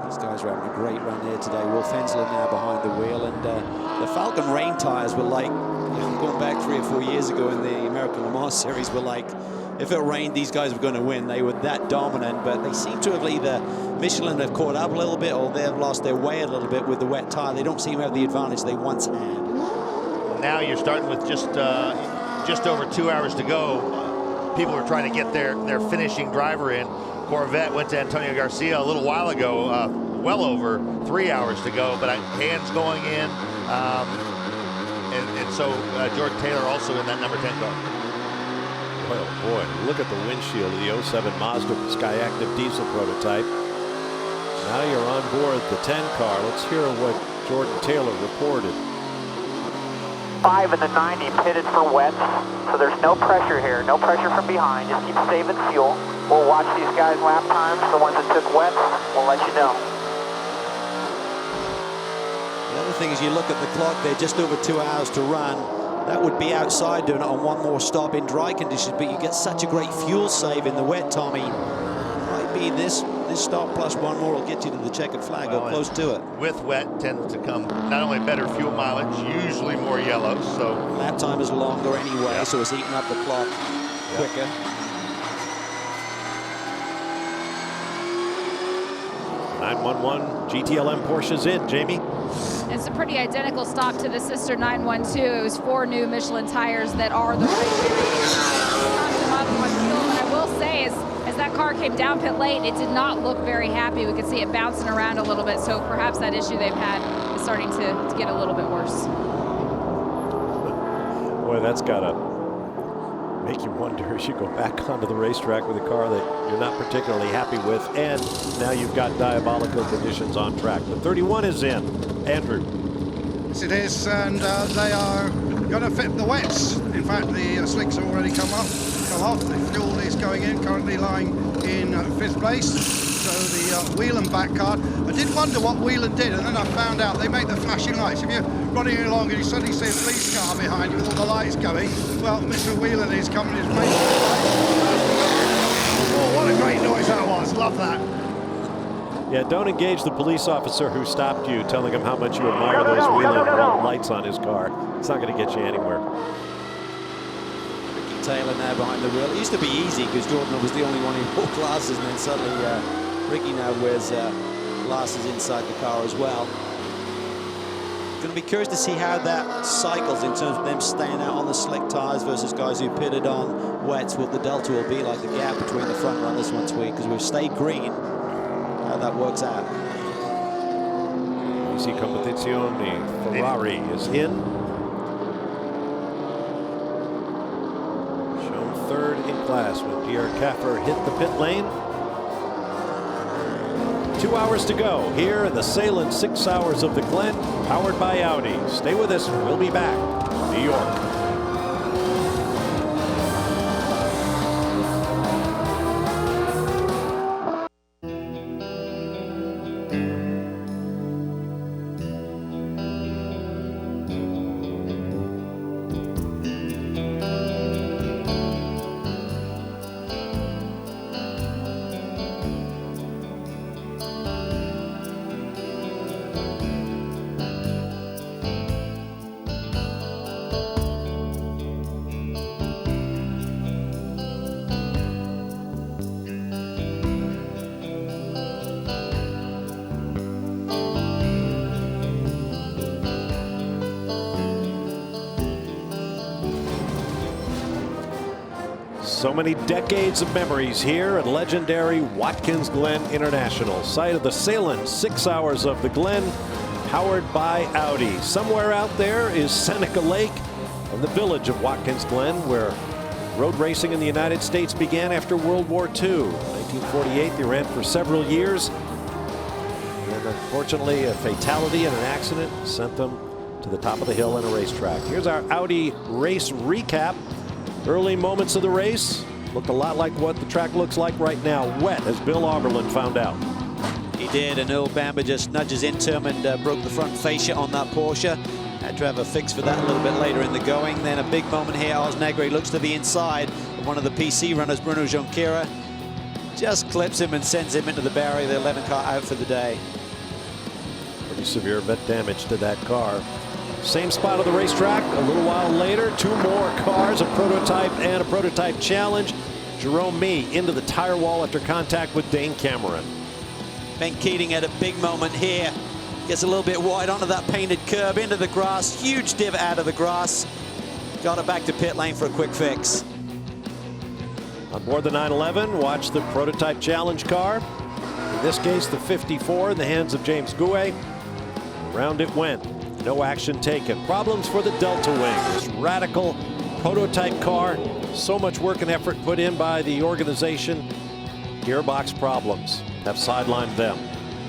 These guys are having a great run here today. Wolf Hensler now behind the wheel, and the Falcon rain tires were like, going back 3 or 4 years ago in the American Le Mans series, were like, if it rained, these guys were going to win. They were that dominant, but they seem to have either Michelin have caught up a little bit or they've lost their way a little bit with the wet tire. They don't seem to have the advantage they once had. Now you're starting with just over 2 hours to go. People are trying to get their finishing driver in. Corvette went to Antonio Garcia a little while ago, well over 3 hours to go, but Hand's going in, and so George Taylor also in that number 10 car. Oh boy, look at the windshield of the 07 Mazda Skyactiv diesel prototype. Now you're on board the 10 car. Let's hear what Jordan Taylor reported. 5 in the 90 pitted for wet, so there's no pressure here, no pressure from behind. Just keep saving fuel. We'll watch these guys' lap times. The ones that took wet, we'll let you know. The other thing is, you look at the clock, they're just over 2 hours to run. That would be outside doing it on one more stop in dry conditions, but you get such a great fuel save in the wet, Tommy. Might be this stop plus one more will get you to the checkered flag or close to it. With wet tends to come not only better fuel mileage, usually more yellow, so. Lap time is longer anyway, so it's eating up the clock quicker. .911 GTLM Porsche's in. Jamie? It's a pretty identical stop to the sister 912. It was 4 new Michelin tires that are the right But I will say, as that car came down pit lane, it did not look very happy. We could see it bouncing around a little bit, so perhaps that issue they've had is starting to get a little bit worse. Boy, that's got to make you wonder as you go back onto the racetrack with a car that you're not particularly happy with, and now you've got diabolical conditions on track. The 31 is in. Andrew. Yes, it is, and they are going to fit the wets. In fact, the slicks have already come off. The fuel is going in, currently lying in 5th place. So the Whelan back car. I did wonder what Whelan did, and then I found out they make the flashing lights. If you're running along and you suddenly see a police car behind you with all the lights going, well, Mr. Whelan is coming his way. Oh, what a great noise that was. Love that. Yeah, don't engage the police officer who stopped you, telling him how much you admire those Whelan lights on his car. It's not going to get you anywhere. Ricky Taylor now behind the wheel. It used to be easy because Jordan was the only one who wore glasses, and then suddenly Ricky now wears glasses inside the car as well. Going to be curious to see how that cycles in terms of them staying out on the slick tires versus guys who pitted on wets. What the delta will be like, the gap between the front runners once we, because we've stayed green. How that works out. PC Competizione Ferrari is in. Shown third in class when Pierre Caffer hit the pit lane. 2 hours to go here in the Sahlen 6 Hours of the Glen, powered by Audi. Stay with us. We'll be back. New York. So many decades of memories here at legendary Watkins Glen International, site of the Sahlen 6 Hours of the Glen, powered by Audi. Somewhere out there is Seneca Lake and the village of Watkins Glen, where road racing in the United States began after World War II. In 1948, they ran for several years. And unfortunately, a fatality and an accident sent them to the top of the hill in a racetrack. Here's our Audi race recap. Early moments of the race looked a lot like what the track looks like right now, wet, as Bill Auberland found out. He did, and Earl Bamber just nudges into him and broke the front fascia on that Porsche. Had to have a fix for that a little bit later in the going. Then a big moment here, Oz Negri looks to the inside, and one of the PC runners, Bruno Junqueira, just clips him and sends him into the barrier. The 11 car out for the day. Pretty severe vet damage to that car. Same spot of the racetrack a little while later. Two more cars, a prototype and a prototype challenge. Jerome Mee into the tire wall after contact with Dane Cameron. Ben Keating had a big moment here. Gets a little bit wide onto that painted curb, into the grass. Huge divot out of the grass. Got it back to pit lane for a quick fix. On board the 911, watch the prototype challenge car. In this case, the 54 in the hands of James Gouet. Around it went. No action taken. Problems for the Delta Wing. This radical prototype car. So much work and effort put in by the organization. Gearbox problems have sidelined them.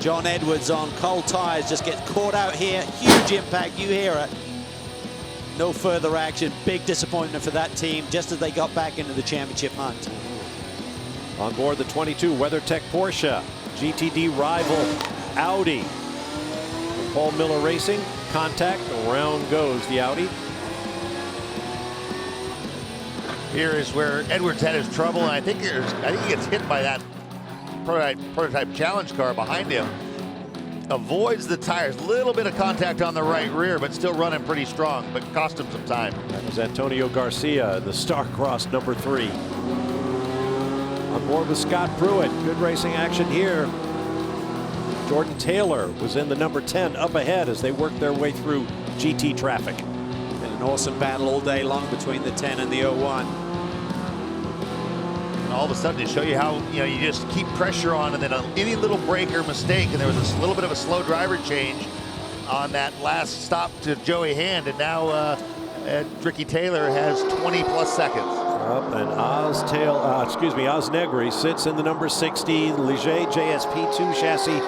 John Edwards on cold tires just gets caught out here. Huge impact. You hear it. No further action. Big disappointment for that team just as they got back into the championship hunt. On board the 22 WeatherTech Porsche. GTD rival Audi. Paul Miller Racing. Contact, around goes the Audi. Here is where Edwards had his trouble, and I think he gets hit by that prototype challenge car behind him. Avoids the tires, little bit of contact on the right rear, but still running pretty strong, but cost him some time. That was Antonio Garcia, the Starcross number 3. On board with Scott Pruitt. Good racing action here. Jordan Taylor was in the number 10 up ahead as they worked their way through GT traffic. And an awesome battle all day long between the 10 and the 01. And all of a sudden, to show you how you just keep pressure on, and then any little break or mistake, and there was a little bit of a slow driver change on that last stop to Joey Hand, and now Ricky Taylor has 20+ seconds. And Oz Negri sits in the number 60 Ligier JSP2 chassis.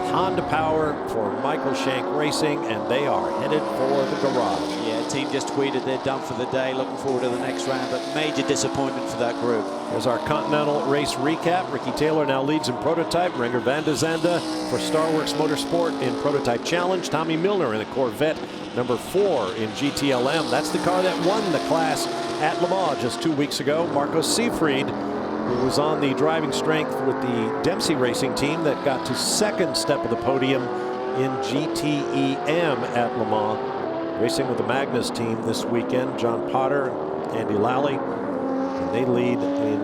Honda power for Michael Shank Racing, and they are headed for the garage. Yeah, team just tweeted they're done for the day, looking forward to the next round, but major disappointment for that group. There's our Continental race recap. Ricky Taylor now leads in prototype. Renger van de Zande for Starworks Motorsport in prototype challenge. Tommy Milner in the Corvette number 4 in GTLM. That's the car that won the class at Le Mans just 2 weeks ago. Marco Seefried, who was on the driving strength with the Dempsey Racing team that got to second step of the podium in GTEM at Le Mans. Racing with the Magnus team this weekend. John Potter, Andy Lally, and they lead in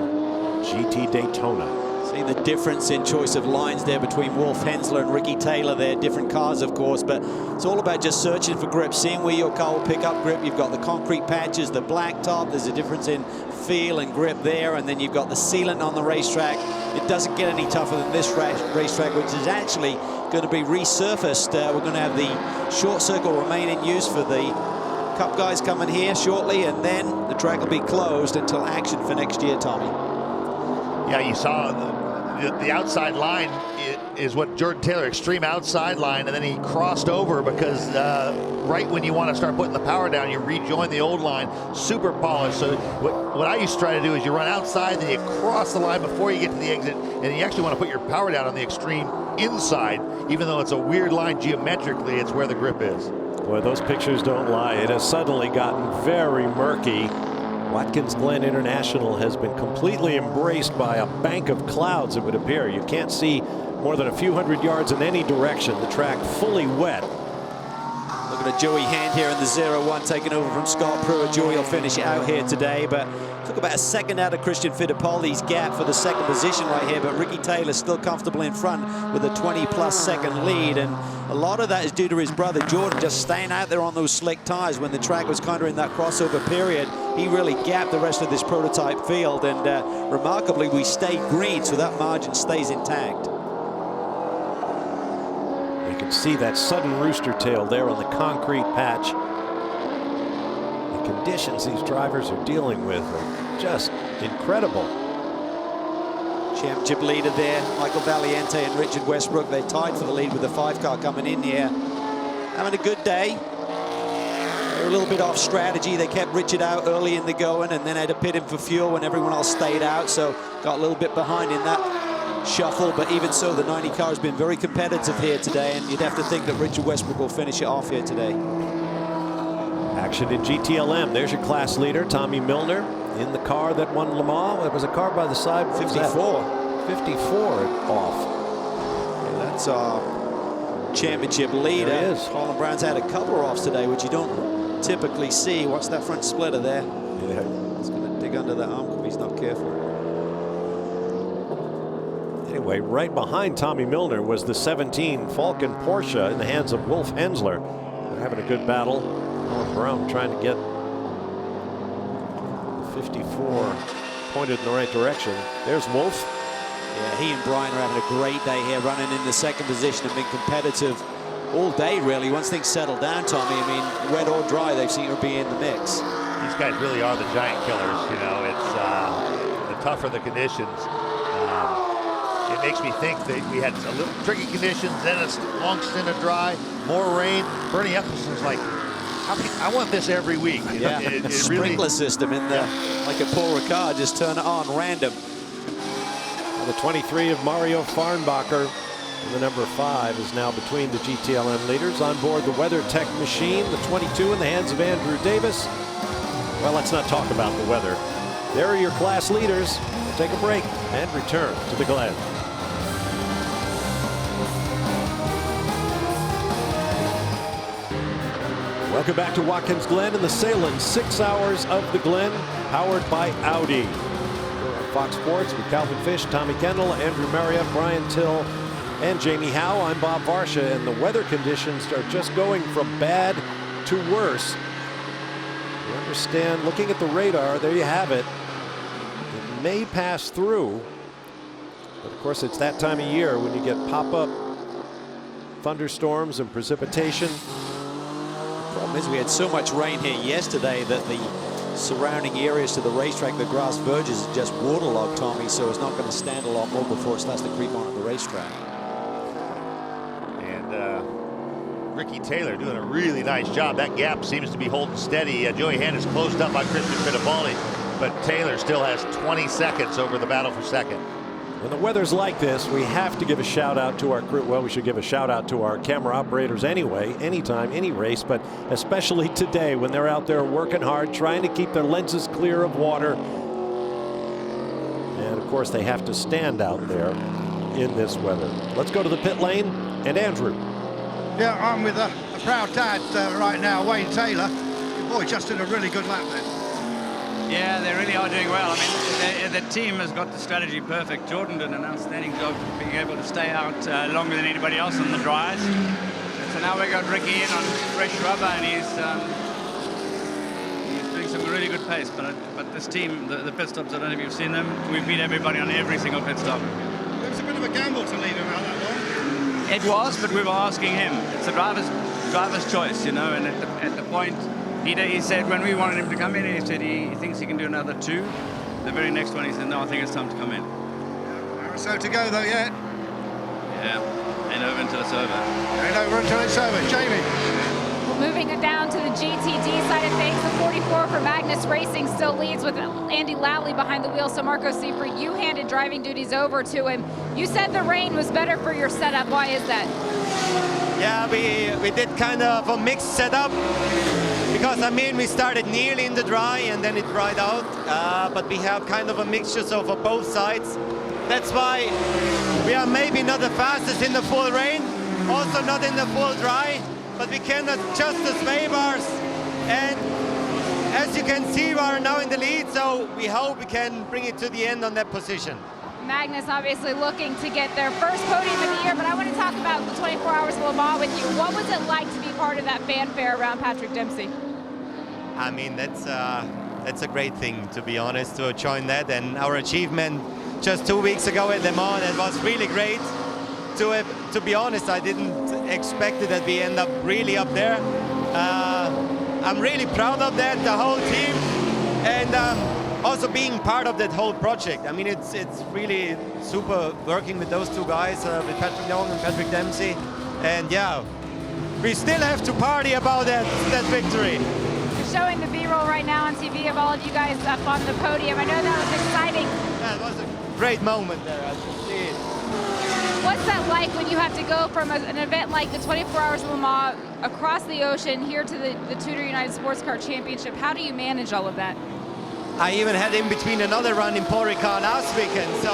GT Daytona. See the difference in choice of lines there between Wolf Hensler and Ricky Taylor there. Different cars, of course, but it's all about just searching for grip, seeing where your car will pick up grip. You've got the concrete patches, the black top. There's a difference in feel and grip there, and then you've got the sealant on the racetrack. It doesn't get any tougher than this racetrack, which is actually going to be resurfaced. We're going to have the short circle remain in use for the Cup guys coming here shortly, and then the track will be closed until action for next year, Tommy. Yeah, you saw the outside line is what Jordan Taylor, extreme outside line, and then he crossed over because right when you want to start putting the power down, you rejoin the old line, super polished. So what I used to try to do is you run outside, then you cross the line before you get to the exit, and you actually want to put your power down on the extreme inside, even though it's a weird line geometrically, it's where the grip is. Boy, those pictures don't lie. It has suddenly gotten very murky. Watkins Glen International has been completely embraced by a bank of clouds, it would appear. You can't see more than a few hundred yards in any direction. The track fully wet. Looking at Joey Hand here in the 0-1, taking over from Scott Pruitt. Joey will finish it out here today, but took about a second out of Christian Fittopoli's gap for the second position right here, but Ricky Taylor still comfortable in front with a 20-plus second lead, and a lot of that is due to his brother Jordan just staying out there on those slick tires when the track was kind of in that crossover period. He really gapped the rest of this prototype field, and remarkably we stayed green, so that margin stays intact. You can see that sudden rooster tail there on the concrete patch. The conditions these drivers are dealing with are just incredible. Championship leader there, Michael Valiente and Richard Westbrook. They tied for the lead with the 5-car coming in here. Having a good day. They were a little bit off strategy. They kept Richard out early in the going and then had to pit him for fuel when everyone else stayed out, so got a little bit behind in that shuffle, but even so, the 90 car has been very competitive here today, and you'd have to think that Richard Westbrook will finish it off here today. Action in GTLM. There's your class leader, Tommy Milner, in the car that won Le Mans. It was a car by the side. 54. 54 off. Yeah, that's our championship leader. There it is. Colin Brown's had a couple of offs today, which you don't typically see. Watch that front splitter there. Yeah. He's going to dig under that arm if he's not careful. Anyway, right behind Tommy Milner was the 17 Falcon Porsche in the hands of Wolf Hensler. They're having a good battle. Colin Brown trying to get the 54 pointed in the right direction. There's Wolf. Yeah, he and Brian are having a great day here, running in the second position and being competitive all day, really. Once things settle down, Tommy, I mean, wet or dry, they seem to be in the mix. These guys really are the giant killers. You know, it's the tougher the conditions. It makes me think that we had a little tricky conditions, then a long stint of dry, more rain. Bernie Eccleston's like, I want this every week. Yeah, it sprinkler really, system in there, like a Paul Ricard, just turn it on random. Well, the 23 of Mario Farnbacher, and the number 5 is now between the GTLM leaders. On board the WeatherTech machine, the 22 in the hands of Andrew Davis. Well, let's not talk about the weather. There are your class leaders. We'll take a break and return to the Glen. Welcome back to Watkins Glen and the Sahlen 6 hours of the Glen, powered by Audi. We're on Fox Sports with Calvin Fish, Tommy Kendall, Andrew Marriott, Brian Till, and Jamie Howe. I'm Bob Varsha, and the weather conditions are just going from bad to worse. You understand, looking at the radar, there you have it. It may pass through, but of course it's that time of year when you get pop-up thunderstorms and precipitation. Problem is we had so much rain here yesterday that the surrounding areas to the racetrack, the grass verges, is just waterlogged, Tommy, so it's not going to stand a lot more before it starts to creep on at the racetrack. And Ricky Taylor doing a really nice job. That gap seems to be holding steady. Joey Hand is closed up by Christian Fittipaldi, but Taylor still has 20 seconds over the battle for second. When the weather's like this, we have to give a shout out to our crew. Well, we should give a shout out to our camera operators anyway, anytime, any race, but especially today when they're out there working hard, trying to keep their lenses clear of water. And of course, they have to stand out there in this weather. Let's go to the pit lane and Andrew. Yeah, I'm with a proud dad right now, Wayne Taylor. Your boy just did a really good lap there. Yeah, they really are doing well. I mean, the team has got the strategy perfect. Jordan did an outstanding job of being able to stay out longer than anybody else on the dries. So now we got Ricky in on fresh rubber, and he's doing some really good pace. But this team, the pit stops, I don't know if you've seen them. We beat everybody on every single pit stop. It was a bit of a gamble to leave him out that long. It was, but we were asking him. It's the driver's choice, you know. And at the point, he said when we wanted him to come in, he said he thinks he can do another 2. The very next one, he said, no, I think it's time to come in. Yeah, so to go though yet. Yeah, ain't over until it's over. Ain't over until it's over. Jamie. Well, moving it down to the GTD side of things, the 44 for Magnus Racing still leads with Andy Lally behind the wheel. So Marco Seifert, you handed driving duties over to him. You said the rain was better for your setup. Why is that? Yeah, we did kind of a mixed setup. Because, I mean, we started nearly in the dry and then it dried out. But we have kind of a mixture so for both sides. That's why we are maybe not the fastest in the full rain, also not in the full dry, but we can adjust the sway bars. And as you can see, we are now in the lead, so we hope we can bring it to the end on that position. Magnus obviously looking to get their first podium of the year, but I want to talk about the 24 Hours of Le Mans with you. What was it like to be part of that fanfare around Patrick Dempsey? I mean, that's a great thing, to be honest, to join that. And our achievement just 2 weeks ago at Le Mans, it was really great. To be honest, I didn't expect it that we end up really up there. I'm really proud of that, the whole team, and also being part of that whole project. I mean, it's really super working with those 2 guys, with Patrick Young and Patrick Dempsey. And yeah, we still have to party about that victory. Showing the B-roll right now on TV of all of you guys up on the podium. I know that was exciting. Yeah, it was a great moment there, I should see it. What's that like when you have to go from an event like the 24 Hours of Le Mans across the ocean here to the TUDOR United SportsCar Championship? How do you manage all of that? I even had in between another run in Paul Ricard last weekend, so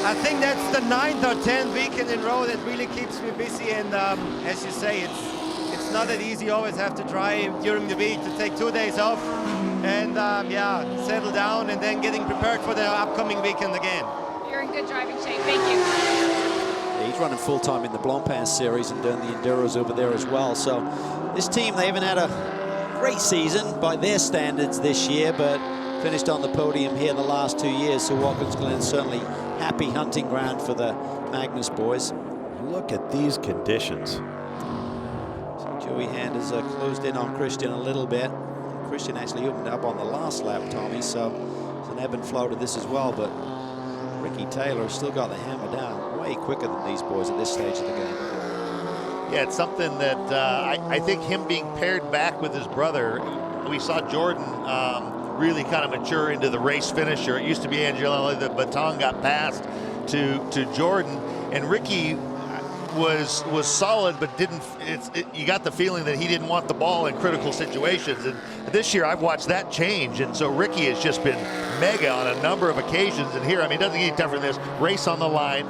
I think that's the 9th or 10th weekend in a row that really keeps me busy. And as you say, it's not that easy. You always have to try during the week to take 2 days off and yeah, settle down and then getting prepared for the upcoming weekend again. You're in good driving shape. Thank you. Yeah, he's running full-time in the Blancpain series and doing the Enduros over there as well. So this team, they haven't had a great season by their standards this year, but finished on the podium here the last 2 years. So Watkins Glen certainly happy hunting ground for the Magnus boys. Look at these conditions. So Joey Hand has closed in on Christian a little bit. Christian actually opened up on the last lap, Tommy, so it's an ebb and flow to this as well, but Ricky Taylor has still got the hammer down way quicker than these boys at this stage of the game. Yeah, it's something that I think him being paired back with his brother, we saw Jordan really kind of mature into the race finisher. It used to be Angelo, the baton got passed to Jordan, and Ricky was solid, but you got the feeling that he didn't want the ball in critical situations. And this year I've watched that change, and so Ricky has just been mega on a number of occasions. And here, I mean, it doesn't get tougher than this. Race on the line,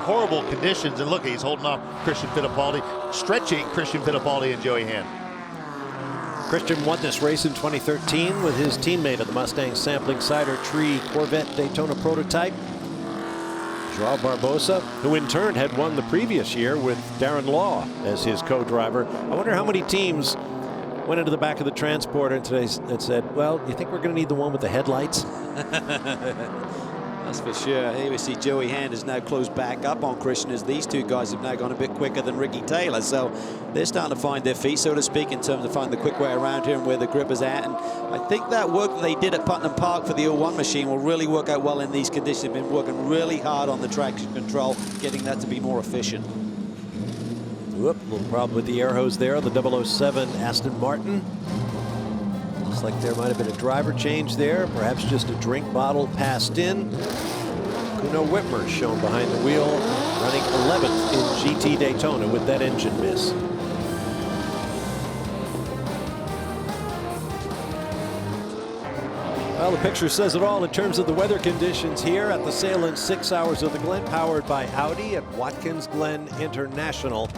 horrible conditions, and look, he's holding off Christian Fittipaldi, stretching Christian Fittipaldi and Joey Hand. Christian won this race in 2013 with his teammate of the Mustang Sampling Cider Tree Corvette Daytona prototype, Joao Barbosa, who in turn had won the previous year with Darren Law as his co-driver. I wonder how many teams went into the back of the transporter today and said, well, you think we're going to need the one with the headlights? That's for sure. Here we see Joey Hand has now closed back up on Christian, as these 2 guys have now gone a bit quicker than Ricky Taylor. So they're starting to find their feet, so to speak, in terms of finding the quick way around here and where the grip is at. And I think that work that they did at Putnam Park for the 01 machine will really work out well in these conditions. They've been working really hard on the traction control, getting that to be more efficient. Whoop, little problem with the air hose there, the 007 Aston Martin. Looks like there might have been a driver change there, perhaps just a drink bottle passed in. Kuno Whitmer shown behind the wheel, running 11th in GT Daytona with that engine miss. Well, the picture says it all in terms of the weather conditions here at the Sahlen 6 Hours of the Glen, powered by Audi at Watkins Glen International.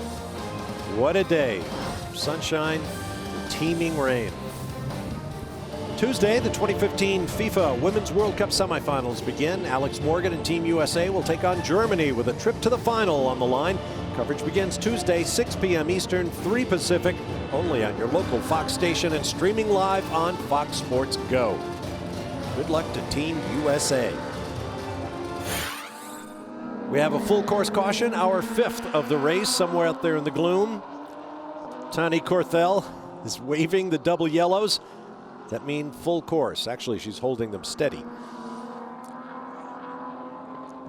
What a day. Sunshine, teeming rain. Tuesday, the 2015 FIFA Women's World Cup semifinals begin. Alex Morgan and Team USA will take on Germany with a trip to the final on the line. Coverage begins Tuesday, 6 p.m. Eastern, 3 Pacific, only on your local Fox station and streaming live on Fox Sports Go. Good luck to Team USA. We have a full course caution, our 5th of the race, somewhere out there in the gloom. Tani Korthel is waving the double yellows. That means full course. Actually, she's holding them steady.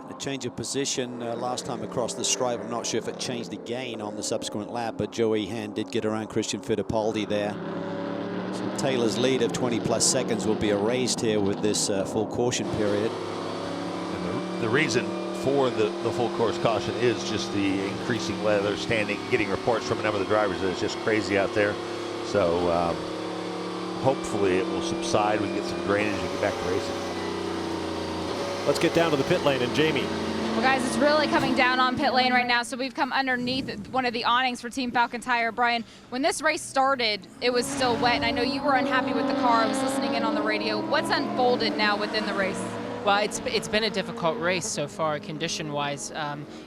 A change of position last time across the stripe. I'm not sure if it changed again on the subsequent lap, but Joey Hand did get around Christian Fittipaldi there. So Taylor's lead of 20+ seconds will be erased here with this full caution period. And the reason for the full course caution is just the increasing weather, getting reports from a number of the drivers that it's just crazy out there. So hopefully it will subside. We can get some drainage and get back to racing. Let's get down to the pit lane and Jamie. Well, guys, it's really coming down on pit lane right now, so we've come underneath one of the awnings for Team Falcon Tire. Brian, when this race started, it was still wet, and I know you were unhappy with the car. I was listening in on the radio. What's unfolded now within the race? Well, it's been a difficult race so far, condition-wise.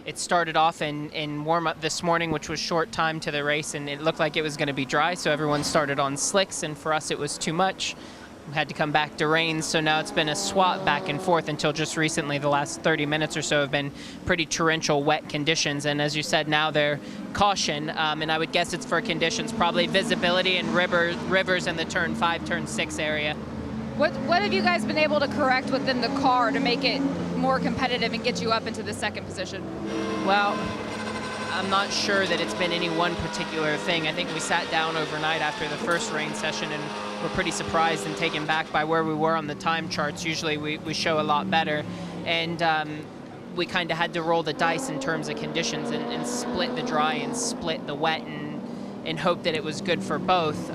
It started off in warm-up this morning, which was short time to the race, and it looked like it was going to be dry, so everyone started on slicks, and for us it was too much. We had to come back to rain, so now it's been a swap back and forth until just recently. The last 30 minutes or so have been pretty torrential, wet conditions, and as you said, now they're caution, and I would guess it's for conditions, probably visibility and rivers in the turn 5, turn 6 area. What have you guys been able to correct within the car to make it more competitive and get you up into the second position? Well, I'm not sure that it's been any one particular thing. I think we sat down overnight after the first rain session and we're pretty surprised and taken back by where we were on the time charts. Usually we show a lot better. And we kind of had to roll the dice in terms of conditions and split the dry and split the wet and hope that it was good for both.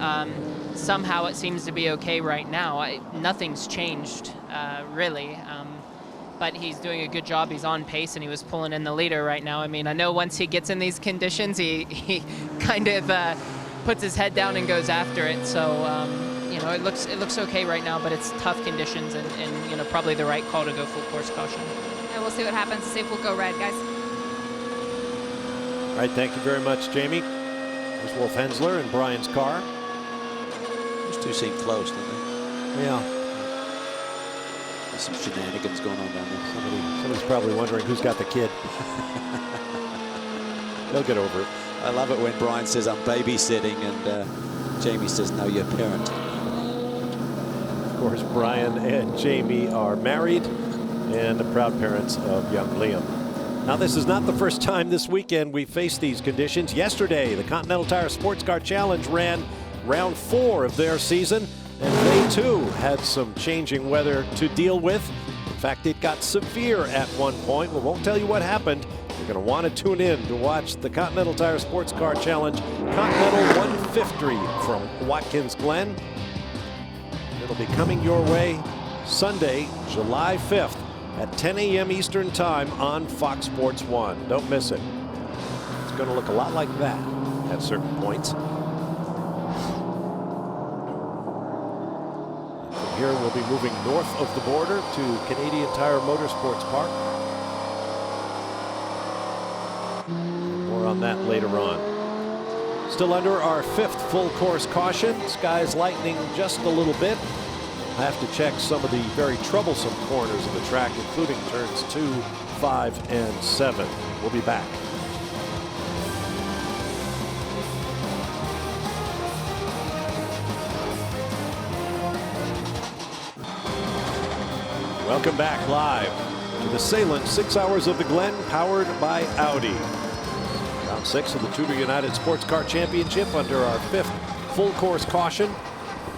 Somehow it seems to be okay right now. Nothing's changed, really. But he's doing a good job. He's on pace, and he was pulling in the leader right now. I mean, I know once he gets in these conditions, he kind of puts his head down and goes after it. So, you know, it looks okay right now, but it's tough conditions, and you know, probably the right call to go full course caution. And we'll see what happens. See if we'll go red, guys. All right, thank you very much, Jamie. There's Wolf Hensler and Brian's car. Those two seem close, don't they? Yeah. There's some shenanigans going on down there. Somebody's probably wondering who's got the kid. They'll get over it. I love it when Brian says I'm babysitting and Jamie says no, you're a parent. Of course, Brian and Jamie are married and the proud parents of young Liam. Now, this is not the first time this weekend we faced these conditions. Yesterday, the Continental Tire Sports Car Challenge ran round 4 of their season, and they too had some changing weather to deal with. In fact, it got severe at one point. We won't tell you what happened. You're going to want to tune in to watch the Continental Tire Sports Car Challenge Continental 150 from Watkins Glen. It'll be coming your way Sunday, July 5th at 10 a.m. Eastern Time on Fox Sports 1. Don't miss it. It's going to look a lot like that at certain points. From here, we'll be moving north of the border to Canadian Tire Motorsports Park. More on that later on. Still under our 5th full course caution. Sky's lightening just a little bit. I have to check some of the very troublesome corners of the track, including turns 2, 5, and 7. We'll be back. Welcome back live to the Sahlen 6 Hours of the Glen, powered by Audi. Round 6 of the TUDOR United SportsCar Championship under our 5th full course caution.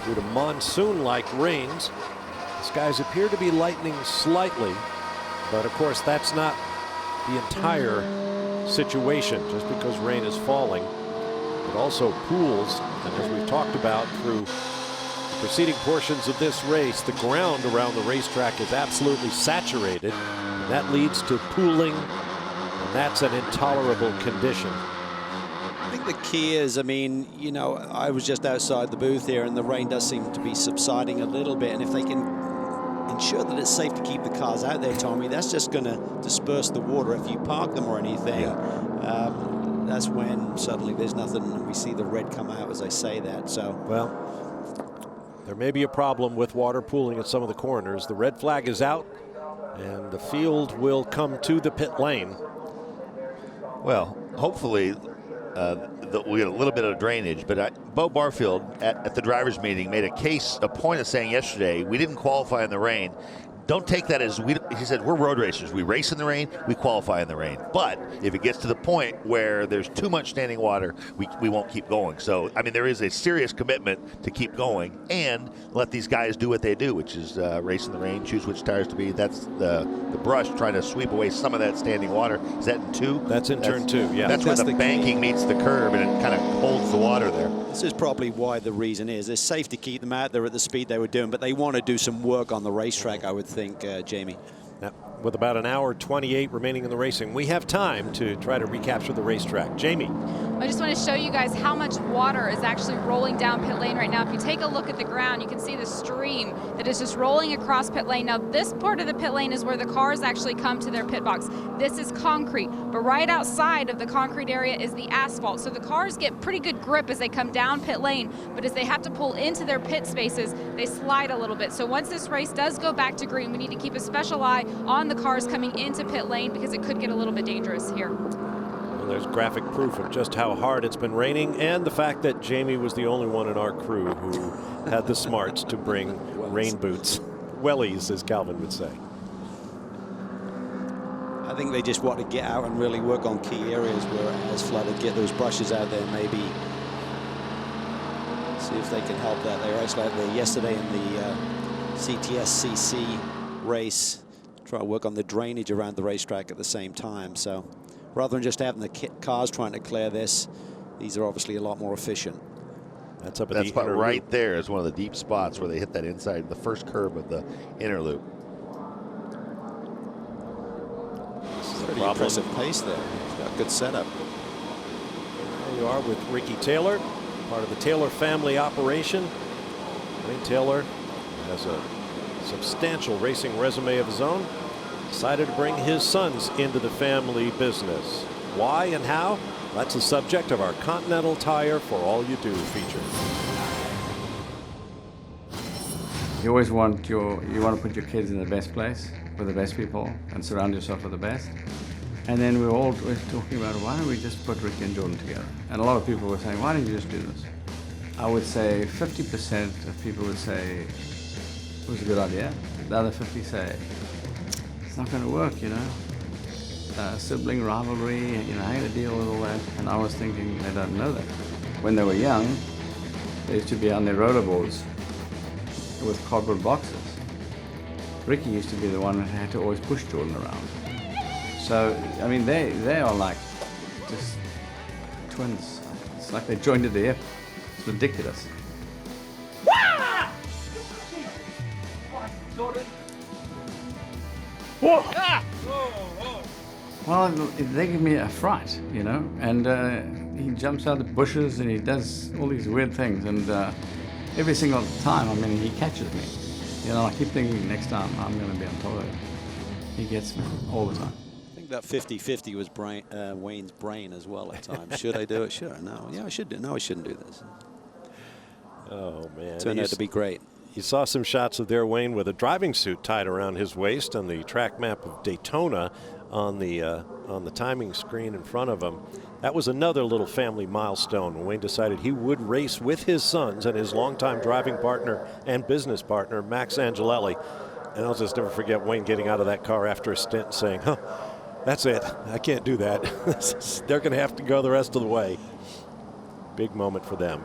Due to monsoon-like rains, the skies appear to be lightening slightly, but of course that's not the entire situation. Just because rain is falling, it also pools, and as we've talked about through the preceding portions of this race, the ground around the racetrack is absolutely saturated, and that leads to pooling, and that's an intolerable condition. I think the key is, I mean, you know, I was just outside the booth here, and the rain does seem to be subsiding a little bit. And if they can ensure that it's safe to keep the cars out there, Tommy, that's just going to disperse the water. If you park them or anything, that's when suddenly there's nothing, and we see the red come out as I say that. So, well, there may be a problem with water pooling at some of the corners. The red flag is out, and the field will come to the pit lane. Well, hopefully we get a little bit of drainage, but Bo Barfield at the drivers' meeting made a point of saying yesterday, we didn't qualify in the rain. Don't take that as, he said, we're road racers. We race in the rain, we qualify in the rain. But if it gets to the point where there's too much standing water, we won't keep going. So, I mean, there is a serious commitment to keep going and let these guys do what they do, which is race in the rain, choose which tires to be. That's the brush trying to sweep away some of that standing water. Is that in 2? That's in turn 2, yeah. That's where the banking meets the curb, and it kind of holds the water there. This is probably why the reason is. It's safe to keep them out there at the speed they were doing, but they want to do some work on the racetrack, I would think, Jamie. Now, with about an hour 28 remaining in the racing, we have time to try to recapture the racetrack. Jamie. I just want to show you guys how much water is actually rolling down pit lane right now. If you take a look at the ground, you can see the stream that is just rolling across pit lane. Now, this part of the pit lane is where the cars actually come to their pit box. This is concrete, but right outside of the concrete area is the asphalt. So the cars get pretty good grip as they come down pit lane, but as they have to pull into their pit spaces, they slide a little bit. So once this race does go back to green, we need to keep a special eye on the cars coming into pit lane because it could get a little bit dangerous here. There's graphic proof of just how hard it's been raining, and the fact that Jamie was the only one in our crew who had the smarts to bring rain boots. Wellies, as Calvin would say. I think they just want to get out and really work on key areas where it has flooded, get those brushes out there, maybe see if they can help that. They were actually out there yesterday in the CTSCC race, try to work on the drainage around the racetrack at the same time. So rather than just having the cars trying to clear this, these are obviously a lot more efficient. That's up at that the spot inner right loop. there is one of the deep spots where they hit that inside, the first curve of the inner loop. This is a pretty impressive pace there. He's got a good setup. There you are with Ricky Taylor, part of the Taylor family operation. Wayne Taylor has a substantial racing resume of his own. Decided to bring his sons into the family business. Why and how? That's the subject of our Continental Tire for All You Do feature. You always want to put your kids in the best place with the best people and surround yourself with the best. And then we were always talking about, why don't we just put Ricky and Jordan together? And a lot of people were saying, why don't you just do this? I would say 50% of people would say it was a good idea. The other 50 say it's not going to work, you know. Sibling rivalry, you know, how to deal with all that. And I was thinking, they don't know that. When they were young, they used to be on their rollerboards with cardboard boxes. Ricky used to be the one that had to always push Jordan around. So, I mean, they are like just twins. It's like they joined at the hip. It's ridiculous. Whoa. Well, they give me a fright, you know, and he jumps out of the bushes and he does all these weird things, and every single time, I mean, he catches me. You know, I keep thinking next time I'm going to be on top of it. He gets me all the time. I think that 50-50 was Wayne's brain as well at times. Should I do it? Should I? No. Yeah, I should do. No, I shouldn't do this. Oh, man. Turned out to be great. You saw some shots of their Wayne with a driving suit tied around his waist on the track map of Daytona on the timing screen in front of him. That was another little family milestone when Wayne decided he would race with his sons and his longtime driving partner and business partner, Max Angelelli. And I'll just never forget Wayne getting out of that car after a stint and saying, "Huh, that's it. I can't do that." They're going to have to go the rest of the way. Big moment for them.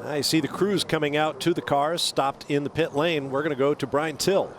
Now you see the crews coming out to the cars, stopped in the pit lane. We're going to go to Brian Till.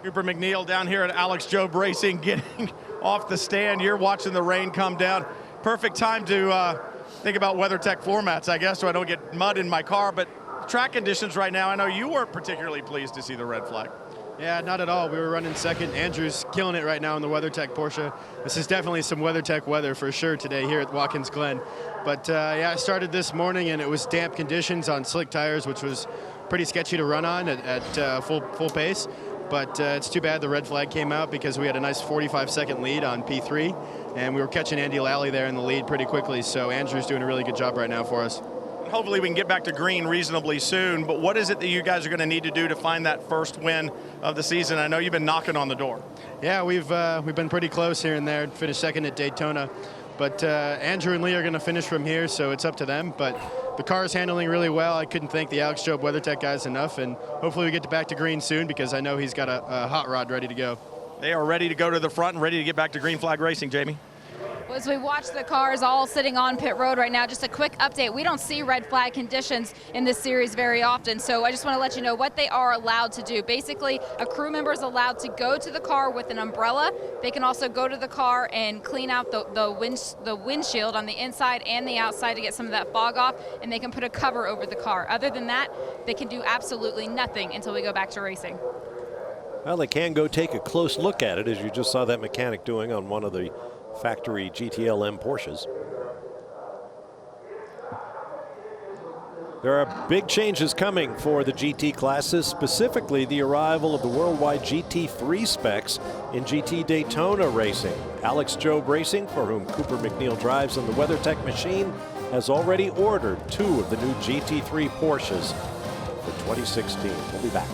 Cooper McNeil down here at Alex Job Racing, getting off the stand. You're watching the rain come down. Perfect time to think about WeatherTech floor mats, I guess, so I don't get mud in my car. But track conditions right now, I know you weren't particularly pleased to see the red flag. Yeah, not at all. We were running second. Andrew's killing it right now in the WeatherTech Porsche. This is definitely some WeatherTech weather for sure today here at Watkins Glen. But yeah, I started this morning and it was damp conditions on slick tires, which was pretty sketchy to run on at full pace. But it's too bad the red flag came out because we had a nice 45-second lead on P3, and we were catching Andy Lally there in the lead pretty quickly. So Andrew's doing a really good job right now for us. Hopefully we can get back to green reasonably soon, but what is it that you guys are going to need to do to find that first win of the season? I know you've been knocking on the door. Yeah, we've been pretty close here and there, finished second at Daytona. But Andrew and Lee are going to finish from here, so it's up to them. But the car is handling really well. I couldn't thank the Alex Job WeatherTech guys enough, and hopefully we get back to green soon because I know he's got a hot rod ready to go. They are ready to go to the front and ready to get back to green flag racing, Jamie. As we watch the cars all sitting on pit road right now, just a quick update. We don't see red flag conditions in this series very often, so I just want to let you know what they are allowed to do. Basically, a crew member is allowed to go to the car with an umbrella. They can also go to the car and clean out the windshield on the inside and the outside to get some of that fog off, and they can put a cover over the car. Other than that, they can do absolutely nothing until we go back to racing. Well, they can go take a close look at it, as you just saw that mechanic doing on one of the factory GTLM Porsches. There are big changes coming for the GT classes, specifically the arrival of the worldwide GT3 specs in GT Daytona racing. Alex Job Racing, for whom Cooper McNeil drives on the WeatherTech machine, has already ordered 2 of the new GT3 Porsches for 2016. We'll be back.